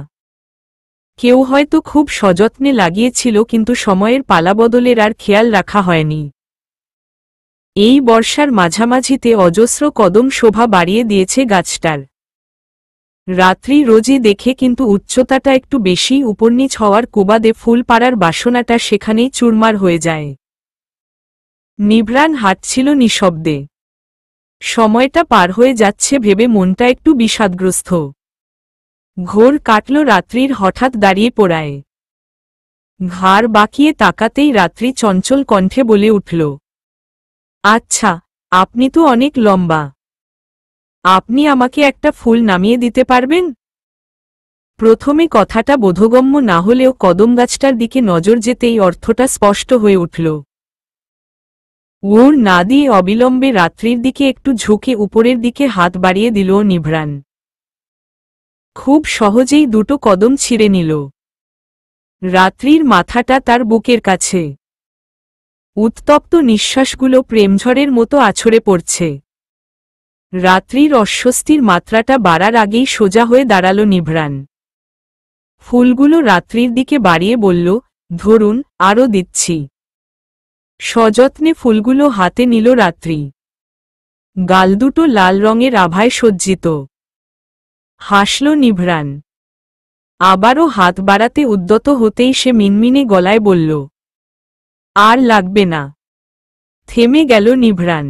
কেউ হয়তো খুব সযত্নে লাগিয়েছিল, কিন্তু সময়ের পালাবদলের আর খেয়াল রাখা হয়নি। এই বর্ষার মাঝামাঝিতে অজস্র কদম শোভা বাড়িয়ে দিয়েছে গাছটার। রাত্রি রোজই দেখে, কিন্তু উচ্চতাটা একটু বেশি উপরনিচ হওয়ার কুবাদে ফুল পাড়ার বাসনাটা সেখানেই চুরমার হয়ে যায়। নিভ্রান হাঁটছিল নিঃশব্দে। সময়টা পার হয়ে যাচ্ছে ভেবে মনটা একটু বিষাদগ্রস্ত। ঘোর কাটল রাত্রির হঠাৎ দাঁড়িয়ে পড়ায়। ঘাড় বাঁকিয়ে তাকাতেই রাত্রি চঞ্চল কণ্ঠে বলে উঠল, আচ্ছা, আপনি তো অনেক লম্বা। আপনি আমাকে একটা ফুল নামিয়ে দিতে পারবেন? প্রথমে কথাটা বোধগম্য না হলেও কদম গাছটার দিকে নজর যেতেই অর্থটা স্পষ্ট হয়ে উঠল। ওর না দিয়ে অবিলম্বে রাত্রির দিকে একটু ঝুঁকে উপরের দিকে হাত বাড়িয়ে দিল নিভ্রান। খুব সহজেই দুটো কদম ছিঁড়ে নিল। রাত্রির মাথাটা তার বুকের কাছে। উত্তপ্ত নিঃশ্বাসগুলো প্রেমঝড়ের মতো আছড়ে পড়ছে। রাত্রির অস্বস্তির মাত্রাটা বাড়ার আগেই সোজা হয়ে দাঁড়াল নিভ্রান। ফুলগুলো রাত্রির দিকে বাড়িয়ে বলল, ধরুন, আরও দিচ্ছি। সযত্নে ফুলগুলো হাতে নিল রাত্রি। গাল দুটো লাল রঙের আভায় সজ্জিত। হাসল নিভ্রান। আবারও হাত বাড়াতে উদ্যত হতেই সে মিনমিনে গলায় বলল, আর লাগবে না। থেমে গেল নিভ্রান।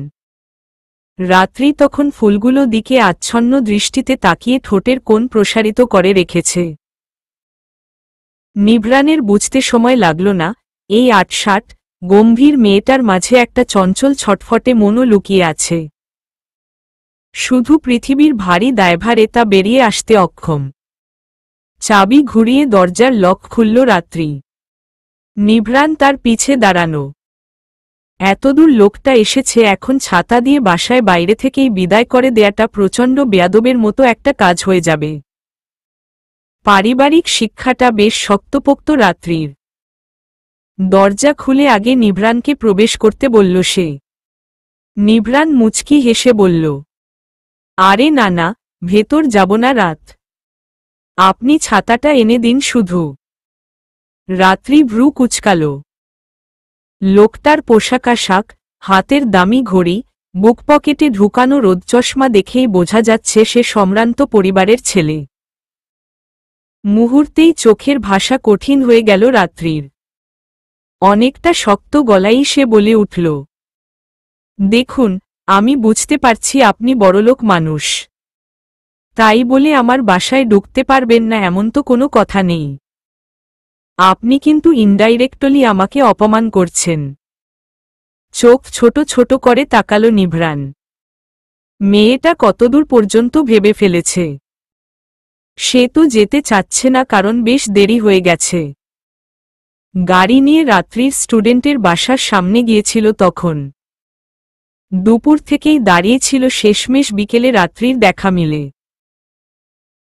রাত্রি তখন ফুলগুলো দিকে আচ্ছন্ন দৃষ্টিতে তাকিয়ে ঠোঁটের কোণ প্রসারিত করে রেখেছে। নিভ্রানের বুঝতে সময় লাগল না, এই ৮-৬ গম্ভীর মেয়েটার মাঝে একটা চঞ্চল ছটফটে মনও লুকিয়ে আছে। শুধু পৃথিবীর ভারী দায়ভারে তা বেরিয়ে আসতে অক্ষম। চাবি ঘুরিয়ে দরজার লক খুলল রাত্রি। নিভ্রান তার পিছে দাঁড়ানো। এতদূর লোকটা এসেছে, এখন ছাতা দিয়ে বাসায় বাইরে থেকেই বিদায় করে দেয়াটা প্রচণ্ড বেয়াদবের মতো একটা কাজ হয়ে যাবে। পারিবারিক শিক্ষাটা বেশ শক্তপোক্ত রাত্রির। দরজা খুলে আগে নিভ্রানকে প্রবেশ করতে বলল সে। নিভ্রান মুচকি হেসে বলল, আরে না না, ভেতর যাব না রাত। আপনি ছাতাটা এনে দিন শুধু। রাত্রি ভ্রু কুচকাল। লোকটার পোশাক, হাতের দামি ঘড়ি, বুক পকেটে ঢুকানো রোদচশমা দেখেই বোঝা যাচ্ছে সে সম্ভ্রান্ত পরিবারের ছেলে। মুহূর্তেই চোখের ভাষা কঠিন হয়ে গেল রাত্রির। অনেকটা শক্ত গলায় সে বলে উঠল, দেখুন, আমি বুঝতে পারছি আপনি বড়লোক মানুষ। তাই বলে আমার বাসায় ঢুকতে পারবেন না এমন তো কোনো কথা নেই। আপনি কিন্তু ইনডাইরেক্টলি আমাকে অপমান করছেন। চোখ ছোট ছোট করে তাকালো নিভ্রান। মেয়েটা কতদূর পর্যন্ত ভেবে ফেলেছে। সে তো যেতে চাচ্ছে না, কারণ বেশ দেরি হয়ে গেছে। গাড়ি নিয়ে রাত্রির স্টুডেন্টের বাসার সামনে গিয়েছিল তখন। দুপুর থেকেই দাঁড়িয়েছিল, শেষমেশ বিকেলে রাত্রির দেখা মিলে।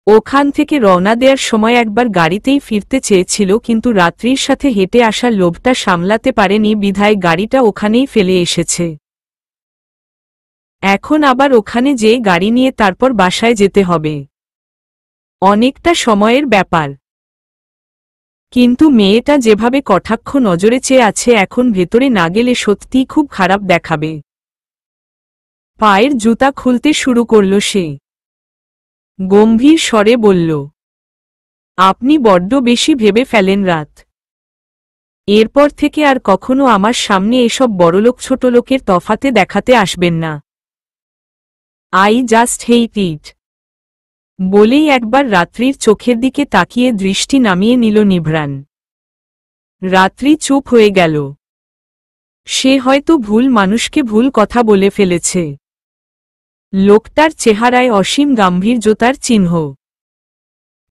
ওখান থেকে রওনা দেওয়ার সময় একবার গাড়িতেই ফিরতে চেয়েছিল, কিন্তু রাত্রির সাথে হেঁটে আসার লোভটা সামলাতে পারেনি বিধায় গাড়িটা ওখানেই ফেলে এসেছে। এখন আবার ওখানে যেয়ে গাড়ি নিয়ে তারপর বাসায় যেতে হবে। অনেকটা সময়ের ব্যাপার। কিন্তু মেয়েটা যেভাবে কটাক্ষ নজরে চেয়ে আছে, এখন ভেতরে না গেলে সত্যিই খুব খারাপ দেখাবে। পায়ের জুতা খুলতে শুরু করল সে। গম্ভীর স্বরে বলল, আপনি বড্ড বেশি ভেবে ফেলেন রাত। এরপর থেকে আর কখনো আমার সামনে এসব বড়লোক ছোটলোকের তফাতে দেখাতে আসবেন না। আই জাস্ট হেট ইট। বলেই একবার রাত্রির চোখের দিকে তাকিয়ে দৃষ্টি নামিয়ে নিল নিভ্রান। রাত্রি চুপ হয়ে গেল। সে হয়তো ভুল মানুষকে ভুল কথা বলে ফেলেছে। লোকটার চেহারায় অসীম গাম্ভীর্যতার চিহ্ন।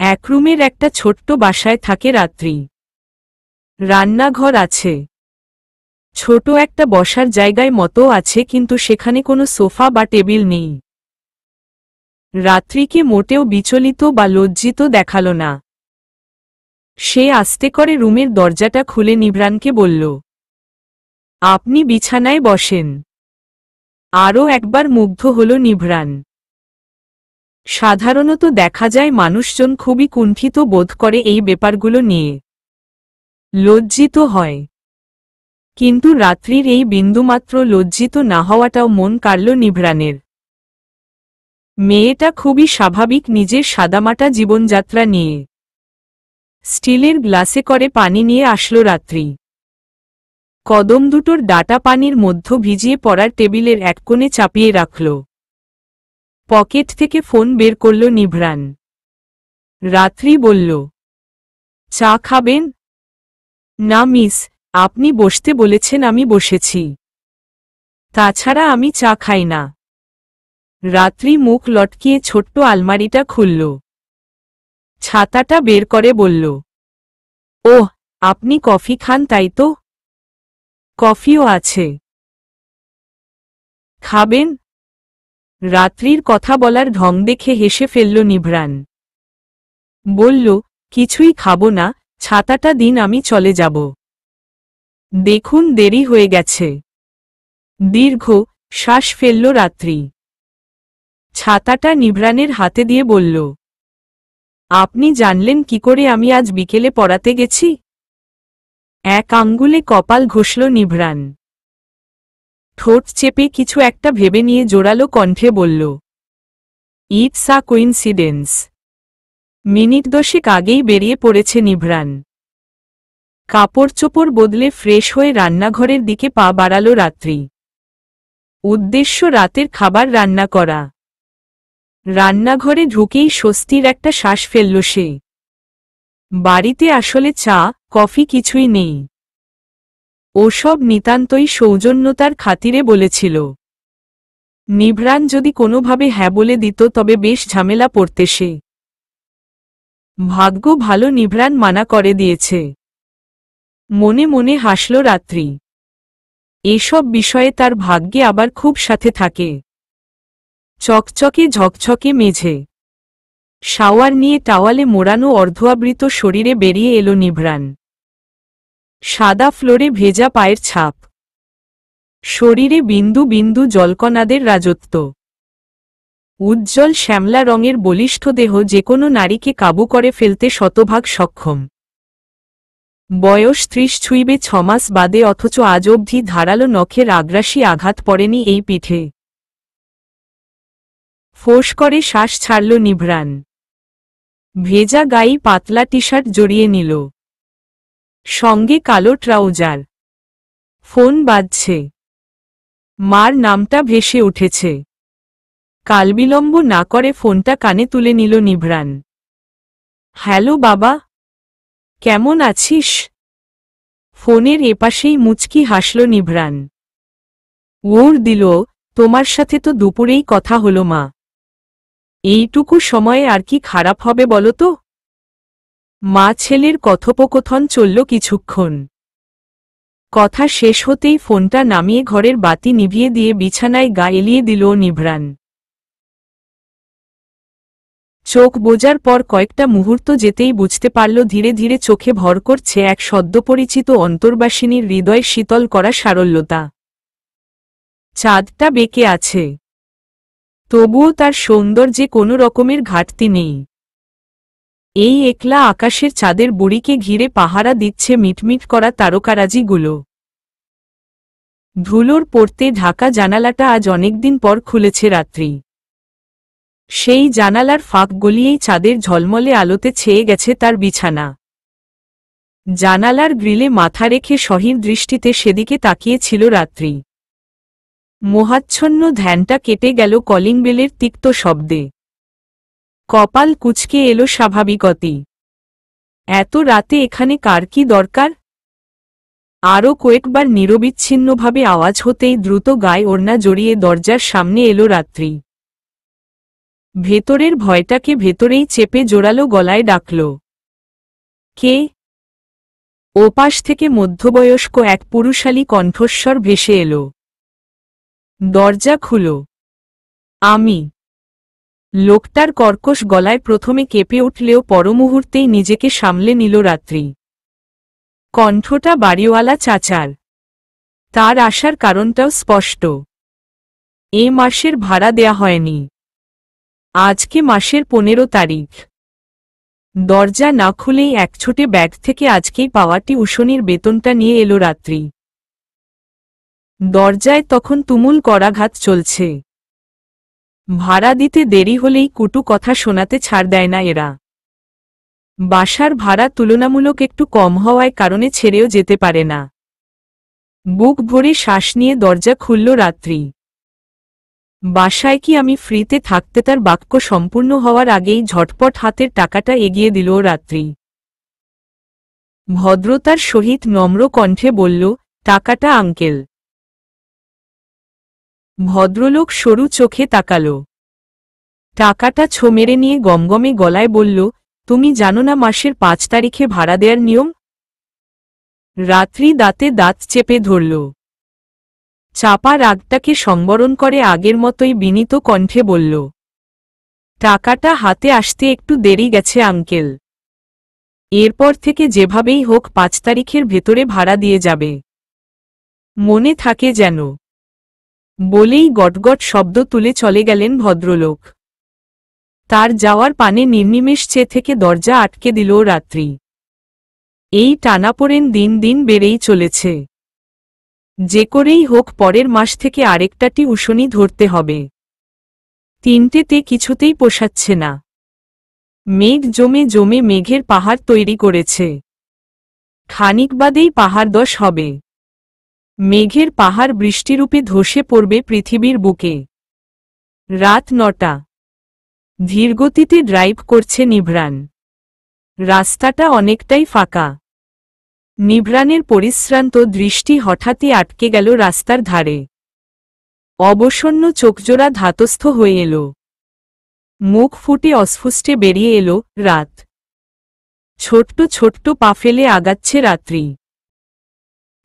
এক রুমের একটা ছোট্ট বাসায় থাকে রাত্রি। রান্নাঘর আছে, ছোট একটা বসার জায়গায় মতো আছে, কিন্তু সেখানে কোনো সোফা বা টেবিল নেই। রাত্রিকে মোটেও বিচলিত বা লজ্জিত দেখাল না। সে আস্তে করে রুমের দরজাটা খুলে নিভ্রানকে বলল, আপনি বিছানায় বসেন। আরও একবার মুগ্ধ হল নিভ্রান। সাধারণত দেখা যায় মানুষজন খুবই কুণ্ঠিত বোধ করে এই ব্যাপারগুলো নিয়ে, লজ্জিত হয়। কিন্তু রাত্রির এই বিন্দুমাত্র লজ্জিত না হওয়াটাও মন কাড়ল নিভ্রানের। মেয়েটা খুবই স্বাভাবিক নিজের সাদামাটা জীবনযাত্রা নিয়ে। স্টিলের গ্লাসে করে পানি নিয়ে আসলো রাত্রি। কদম দুটোর ডাটা পানির মধ্যে ভিজিয়ে পড়ার টেবিলের এক কোণে চাপিয়ে রাখল। পকেট থেকে ফোন বের করল নিভ্রান। রাত্রি বলল, চা খাবেন? না মিস, আপনি বসতে বলেছেন, আমি বসেছি। তাছাড়া আমি চা খাই না। রাত্রি মুখ লটকিয়ে ছোট্ট আলমারিটা খুলল। ছাতাটা বের করে বলল, ওহ, আপনি কফি খান তাই তো? কফিও আছে। খাবেন? রাত্রির কথা বলার ঢং দেখে হেসে ফেলল নিভ্রান। বলল, কিছুই খাবো না, ছাতাটা দিন, আমি চলে যাব। দেখুন দেরি হয়ে গেছে। দীর্ঘ শ্বাস ফেলল রাত্রি। ছাতাটা নিভ্রানের হাতে দিয়ে বলল, আপনি জানলেন কি করে আমি আজ বিকেলে পড়াতে গেছি? এক আঙ্গুলে কপাল ঘষল নিভ্রান। ঠোঁট চেপে কিছু একটা ভেবে নিয়ে জোরালো কণ্ঠে বলল, ইটস আ কোইন্সিডেন্স। মিনিট 10 আগেই বেরিয়ে পড়েছে নিভ্রান। কাপড় চোপড় বদলে ফ্রেশ হয়ে রান্নাঘরের দিকে পা বাড়াল রাত্রি। উদ্দেশ্য রাতের খাবার রান্না করা। রান্নাঘরে ঢুকেই স্বস্তির একটা শ্বাস ফেলল সে। বাড়িতে আসলে চা কফি কিছুই নেই। ওসব নিতান্তই সৌজন্যতার খাতিরে বলেছিল। নিভ্রান যদি কোনোভাবে হ্যাঁ বলে দিত তবে বেশ ঝামেলা পড়তে সে। ভাগ্য ভালো নিভ্রান মানা করে দিয়েছে। মনে মনে হাসল রাত্রি। এসব বিষয়ে তার ভাগ্যে আবার খুব সাথে থাকে। চকচকে ঝকঝকে মেঝে, শাওয়ার নিয়ে টাওয়ালে মোড়ানো অর্ধআবৃত শরীরে বেরিয়ে এলো নিভ্রান। সাদা ফ্লোরে ভেজা পায়ের ছাপ, শরীরে বিন্দু বিন্দু জলকণাদের রাজত্ব। উজ্জ্বল শ্যামলা রঙের বলিষ্ঠ দেহ যেকোনো নারীকে কাবু করে ফেলতে শতভাগ সক্ষম। বয়স 30 ছুঁইবে 6 মাস বাদে, অথচ আজ অবধি ধারালো নখের আগ্রাসী আঘাত পড়েনি এই পিঠে। ফোঁস করে শ্বাস ছাড়ল নিভ্রান। ভেজা গায়ে পাতলা টি শার্ট জড়িয়ে নিল, সঙ্গে কালো ট্রাউজার। ফোন বাজছে। মার নামটা ভেসে উঠেছে। কালবিলম্ব না করে ফোনটা কানে তুলে নিল নিভ্রান। হ্যালো বাবা, কেমন আছিস? ফোনের এপাশেই মুচকি হাসল নিভ্রান। ওর দিল, তোমার সাথে তো দুপুরেই কথা হলো মা। এইটুকু সময়ে আর কি খারাপ হবে বলো তো? মা ছেলের কথোপকথন চলল কিছুক্ষণ। কথা শেষ হতেই ফোনটা নামিয়ে ঘরের বাতি নিভিয়ে দিয়ে বিছানায় গা এলিয়ে দিল নিভ্রান। চোখ বোজার পর কয়েকটা মুহূর্ত যেতেই বুঝতে পারল ধীরে ধীরে চোখে ভর করছে এক সদ্যপরিচিত অন্তর্বাসিনীর হৃদয় শীতল করা সারল্যতা। চাঁদটা বেঁকে আছে, তবুও তার সৌন্দর্যে কোনো রকমের ঘাটতি নেই। এই একলা আকাশের চাঁদের বুড়িকে ঘিরে পাহারা দিচ্ছে মিটমিট করা তারকারাজিগুলো। ধুলোর পড়তে ঢাকা জানালাটা আজ অনেকদিন পর খুলেছে রাত্রি। সেই জানালার ফাঁক গলিয়েই চাঁদের ঝলমলে আলোতে ছেয়ে গেছে তার বিছানা। জানালার গ্রিলে মাথা রেখে সহির দৃষ্টিতে সেদিকে তাকিয়েছিল রাত্রি। মোহাচ্ছন্ন ধ্যানটা কেটে গেল কলিং বেলের তিক্ত শব্দে। কপাল কুঁচকে এলো স্বাভাবিকতি। এত রাতে এখানে কার কি দরকার? আরও কয়েকবার নিরবিচ্ছিন্নভাবে আওয়াজ হতেই দ্রুত গায়ে ওড়না জড়িয়ে দরজার সামনে এলো রাত্রি। ভেতরের ভয়টাকে ভেতরেই চেপে জোরালো গলায় ডাকল, কে? ওপাশ থেকে মধ্যবয়স্ক এক পুরুষালী কণ্ঠস্বর ভেসে এলো। দরজা খুলো। আমি। লোকটার কর্কশ গলায় প্রথমে কেঁপে উঠলেও পরমুহূর্তেই নিজেকে সামলে নিল রাত্রি। কণ্ঠটা বাড়িওয়ালা চাচার। তার আসার কারণটাও স্পষ্ট। এ মাসের ভাড়া দেয়া হয়নি। আজকে মাসের 15 তারিখ। দরজা না খুলেই একছোটে ব্যাগ থেকে আজকেই পাওয়া টিউশনির বেতনটা নিয়ে এলো রাত্রি। দরজায় তখন তুমুল করাঘাত চলছে। ভাড়া দিতে দেরি হলেই কুটু কথা শোনাতে ছাড় দেয় না এরা। বাসার ভাড়া তুলনামূলক একটু কম হওয়ায় কারণে ছেড়েও যেতে পারে না। বুক ভরে শ্বাস নিয়ে দরজা খুলল রাত্রি। বাসায় কি আমি ফ্রিতে থাকতে? তার বাক্য সম্পূর্ণ হওয়ার আগেই ঝটপট হাতের টাকাটা এগিয়ে দিল রাত্রি। ভদ্রতার সহিত নম্র কণ্ঠে বলল, টাকাটা আঙ্কেল। ভদ্রলোক সরু চোখে তাকাল। টাকাটা ছো মেরে নিয়ে গমগমে গলায় বলল, তুমি জানো না মাসের 5 তারিখে ভাড়া দেওয়ার নিয়ম? রাত্রি দাঁতে দাঁত চেপে ধরল। চাপা রাগটাকে সংবরণ করে আগের মতোই বিনীত কণ্ঠে বলল, টাকাটা হাতে আসতে একটু দেরি গেছে আঙ্কেল। এরপর থেকে যেভাবেই হোক 5 তারিখের ভেতরে ভাড়া দিয়ে যাবে, মনে থাকে যেন। বলেই গটগট শব্দ তুলে চলে গেলেন ভদ্রলোক। তার যাওয়ার পানে নির্নিমেষ চেয়ে থেকে দরজা আটকে দিল রাত্রি। এই টানাপোড়েন দিন দিন বেড়েই চলেছে। যে করেই হোক পরের মাস থেকে আরেকটা টিউশনি ধরতে হবে। 3টেতে কিছুতেই পোষাচ্ছে না। মেঘ জমে জমে মেঘের পাহাড় তৈরি করেছে। খানিক বাদেই পাহাড় 10 হবে। মেঘের পাহাড় বৃষ্টিরূপে ধসে পড়বে পৃথিবীর বুকে। রাত 9টা। ধীরগতিতে ড্রাইভ করছে নিভ্রান। রাস্তাটা অনেকটাই ফাঁকা। নিভ্রানের পরিশ্রান্ত দৃষ্টি হঠাৎই আটকে গেল রাস্তার ধারে। অবসন্ন চোখজোড়া ধাতস্থ হয়ে এল। মুখ ফুটে অস্ফুষ্টে বেরিয়ে এল, রাত। ছোট্ট ছোট্ট পা ফেলে আগাচ্ছে রাত্রি।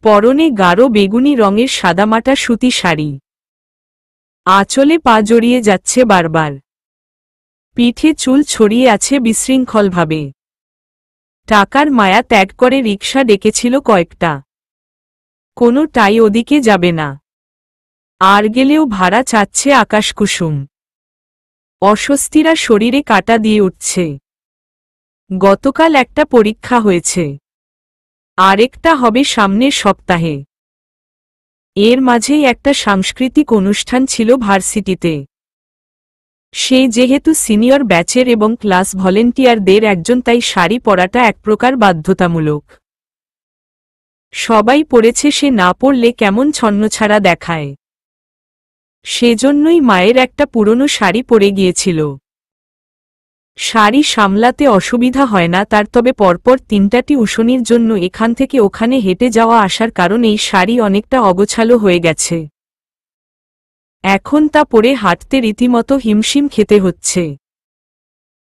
পরনে গাঢ় বেগুনি রঙের সাদামাটা সুতি শাড়ি। আঁচলে পা জড়িয়ে যাচ্ছে বারবার। পিঠে চুল ছড়িয়ে আছে বিশৃঙ্খলভাবে। টাকার মায়া ত্যাগ করে রিকশা ডেকেছিল কয়েকটা। কোনোটাই ওদিকে যাবে না। আর গেলেও ভাড়া চাচ্ছে আকাশকুসুম। অস্বস্তিরা শরীরে কাটা দিয়ে উঠছে। গতকাল একটা পরীক্ষা হয়েছে, আরেকটা হবে সামনের সপ্তাহে। এর মাঝেই একটা সাংস্কৃতিক অনুষ্ঠান ছিল ভার্সিটিতে। সে যেহেতু সিনিয়র ব্যাচের এবং ক্লাস ভলেন্টিয়ারদের একজন, তাই শাড়ি পরাটা এক প্রকার বাধ্যতামূলক। সবাই পরেছে, সে না পরলে কেমন ছন্নছাড়া দেখায়। সেজন্যই মায়ের একটা পুরনো শাড়ি পরে গিয়েছিল। শাড়ি সামলাতে অসুবিধা হয় না তার, তবে পরপর 3টা টিউশনির জন্য এখান থেকে ওখানে হেঁটে যাওয়া আসার কারণেই শাড়ি অনেকটা অগোছালো হয়ে গেছে। এখন তা পরে হাঁটতে রীতিমতো হিমশিম খেতে হচ্ছে।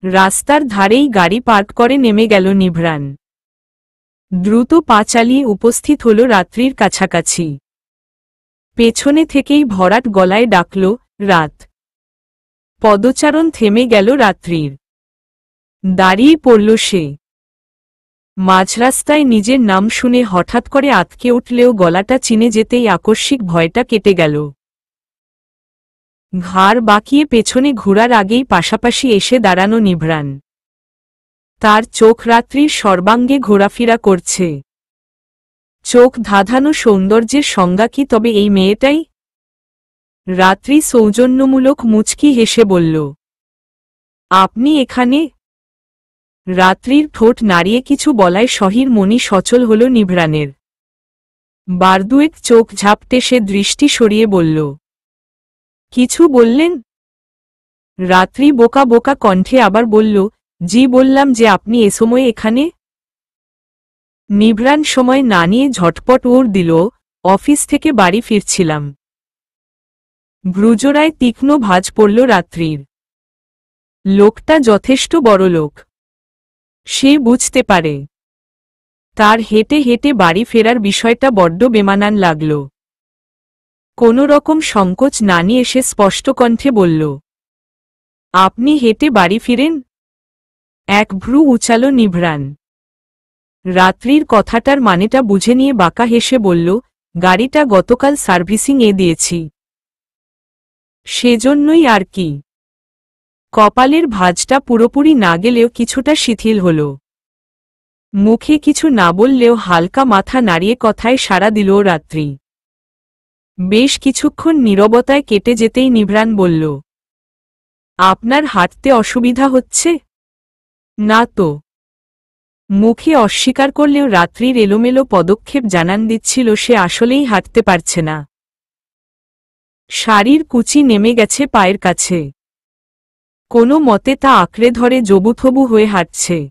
রাস্তার ধারেই গাড়ি পার্ক করে নেমে গেল নিভ্রান। দ্রুত পা চালিয়ে উপস্থিত হল রাত্রির কাছাকাছি। পেছনে থেকেই ভরাট গলায় ডাকল, রাত। পদচারণ থেমে গেল রাত্রির। দাঁড়িয়ে পড়ল সে। মাঝরাস্তায় নিজের নাম শুনে হঠাৎ করে আঁতকে উঠলেও গলাটা চিনে যেতেই আকস্মিক ভয়টা কেটে গেল। ঘাড় বাঁকিয়ে পেছনে ঘুরার আগেই পাশাপাশি এসে দাঁড়ানো নিভ্রান। তার চোখ রাত্রির সর্বাঙ্গে ঘোরাফেরা করছে। চোখ ধাঁধানো সৌন্দর্যের সংজ্ঞা কি তবে এই মেয়েটাই? রাত্রি সৌজন্যমূলক মুচকি হেসে বলল, আপনি এখানে? রাত্রির ঠোঁট নাড়িয়ে কিছু বলায় সহির মনি সচল হল নিভ্রানের। বারদুয়েক চোখ ঝাপটে সে দৃষ্টি সরিয়ে বলল, কিছু বললেন? রাত্রি বোকা বোকা কণ্ঠে আবার বলল, জি বললাম যে আপনি এ সময়ে এখানে। নিভ্রান সময় না নিয়ে ঝটপট উড় দিল, অফিস থেকে বাড়ি ফিরছিলাম। ভ্রুজোড়ায় তীক্ষ্ণ ভাঁজ পড়ল রাত্রির। লোকটা যথেষ্ট বড়লোক, সে বুঝতে পারে। তার হেঁটে হেঁটে বাড়ি ফেরার বিষয়টা বড্ড বেমানান লাগল। কোনো রকম সংকোচ না নিয়ে সে স্পষ্ট কণ্ঠে বলল, আপনি হেঁটে বাড়ি ফিরেন? এক ভ্রু উচাল নিভ্রান। রাত্রির কথাটার মানেটা বুঝে নিয়ে বাঁকা হেসে বলল, গাড়িটা গতকাল সার্ভিসিং এ দিয়েছি, সেজন্যই আর কি। কপালের ভাঁজটা পুরোপুরি না গেলেও কিছুটা শিথিল হল। মুখে কিছু না বললেও হালকা মাথা নাড়িয়ে কথায় সাড়া দিল রাত্রি। বেশ কিছুক্ষণ নীরবতায় কেটে যেতেই নিভ্রান বলল, আপনার হাঁটতে অসুবিধা হচ্ছে? না তো। মুখে অস্বীকার করলেও রাত্রির এলোমেলো পদক্ষেপ জানান দিচ্ছিল সে আসলেই হাঁটতে পারছে না। শাড়ির কুচি নেমে গেছে পায়ের কাছে। কোনো মতে তা আঁকড়ে ধরে জবুথবু হয়ে হাঁটছে।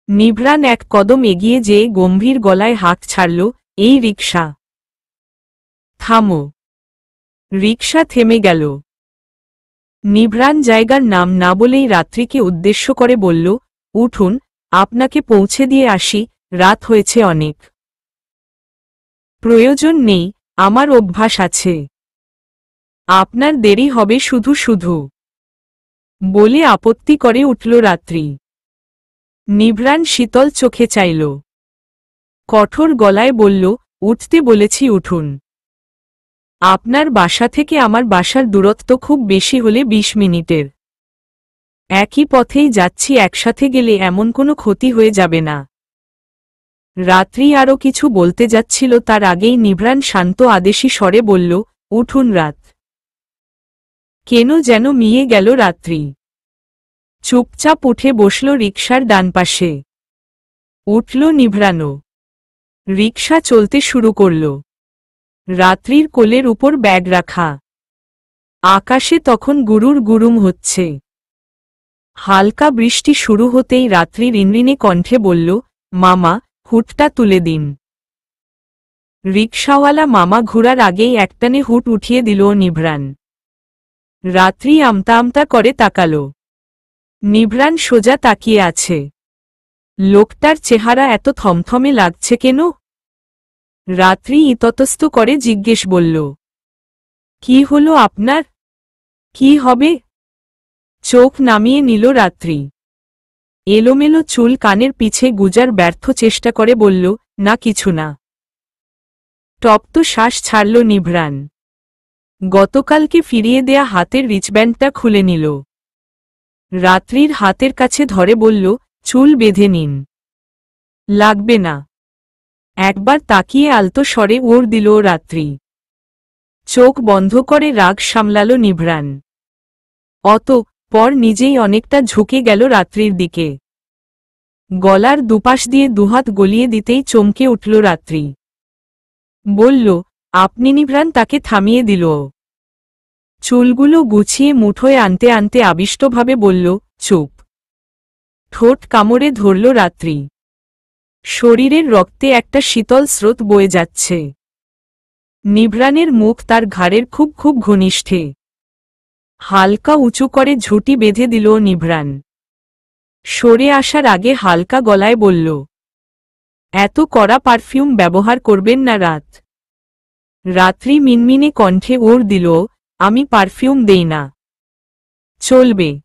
নিভ্রান এক কদম এগিয়ে যেয়ে গম্ভীর গলায় হাঁক ছাড়ল, এই রিকশা। থামো। রিকশা থেমে গেল। নিভ্রান জায়গার নাম না বলেই রাত্রিকে উদ্দেশ্য করে বলল, উঠুন, আপনাকে পৌঁছে দিয়ে আসি, রাত হয়েছে অনেক। প্রয়োজন নেই, আমার অভ্যাস আছে। আপনার দেরি হবে শুধু শুধু, বলে আপত্তি করে উঠল রাত্রি। নিভ্রান শীতল চোখে চাইল। কঠোর গলায় বলল, উঠতে বলেছি উঠুন। আপনার বাসা থেকে আমার বাসার দূরত্ব খুব বেশি হলে 20 মিনিটের। একই পথেই যাচ্ছি, একসাথে গেলে এমন কোনো ক্ষতি হয়ে যাবে না। রাত্রি আরও কিছু বলতে যাচ্ছিল তার আগেই নিভ্রান শান্ত আদেশী স্বরে বলল, উঠুন। রাত কেন যেন মিয়ে গেল রাত্রি। চুপচাপ উঠে বসল রিকশার ডান পাশে। উঠল নিভ্রানও। রিকশা চলতে শুরু করল। রাত্রির কোলের উপর ব্যাগ রাখা। আকাশে তখন গুরুর গুরুম হচ্ছে। হালকা বৃষ্টি শুরু হতেই রাত্রি রিনরিনে কণ্ঠে বলল, মামা, হুটটা তুলে দিন। রিকশাওয়ালা মামা ঘোরার আগেই একটানে হুট উঠিয়ে দিল নিভ্রান। রাত্রি আমতা আমতা করে তাকাল। নিভ্রান সোজা তাকিয়ে আছে। লোকটার চেহারা এত থমথমে লাগছে কেন? রাত্রি ইতস্তত করে জিজ্ঞেস বলল, কি হলো আপনার? কি হবে? চোখ নামিয়ে নিল রাত্রি। এলোমেলো চুল কানের পিছে গুজার ব্যর্থ চেষ্টা করে বলল, না কিছু না। তপ্ত শ্বাস ছাড়ল নিভ্রান। গতকালকে ফিরিয়ে দেয়া হাতের রিচব্যান্ডটা খুলে নিল। রাত্রির হাতের কাছে ধরে বলল, চুল বেঁধে নিন। লাগবে না। একবার তাকিয়ে আলতো স্বরে ওর দিল রাত্রি। চোখ বন্ধ করে রাগ সামলাল নিভ্রান। পর নিজেই অনেকটা ঝুঁকে গেল রাত্রির দিকে। গলার দুপাশ দিয়ে দুহাত গলিয়ে দিতেই চমকে উঠল রাত্রি। বলল, আপনি? নিভ্রান তাকে থামিয়ে দিল। চুলগুলো গুছিয়ে মুঠোয় আনতে আনতে আবিষ্টভাবে বলল, চুপ। ঠোঁট কামড়ে ধরল রাত্রি। শরীরের রক্তে একটা শীতল স্রোত বয়ে যাচ্ছে। নিভ্রানের মুখ তার ঘাড়ের খুব খুব ঘনিষ্ঠে। হালকা উঁচু করে ঝুঁটি বেঁধে দিল নিভ্রান। সরে আসার আগে হালকা গলায় বলল, এত কড়া পারফিউম ব্যবহার করবেন না। রাত্রি মিনমিনে কণ্ঠে ওর দিল, আমি পারফিউম দেই না। চলবে।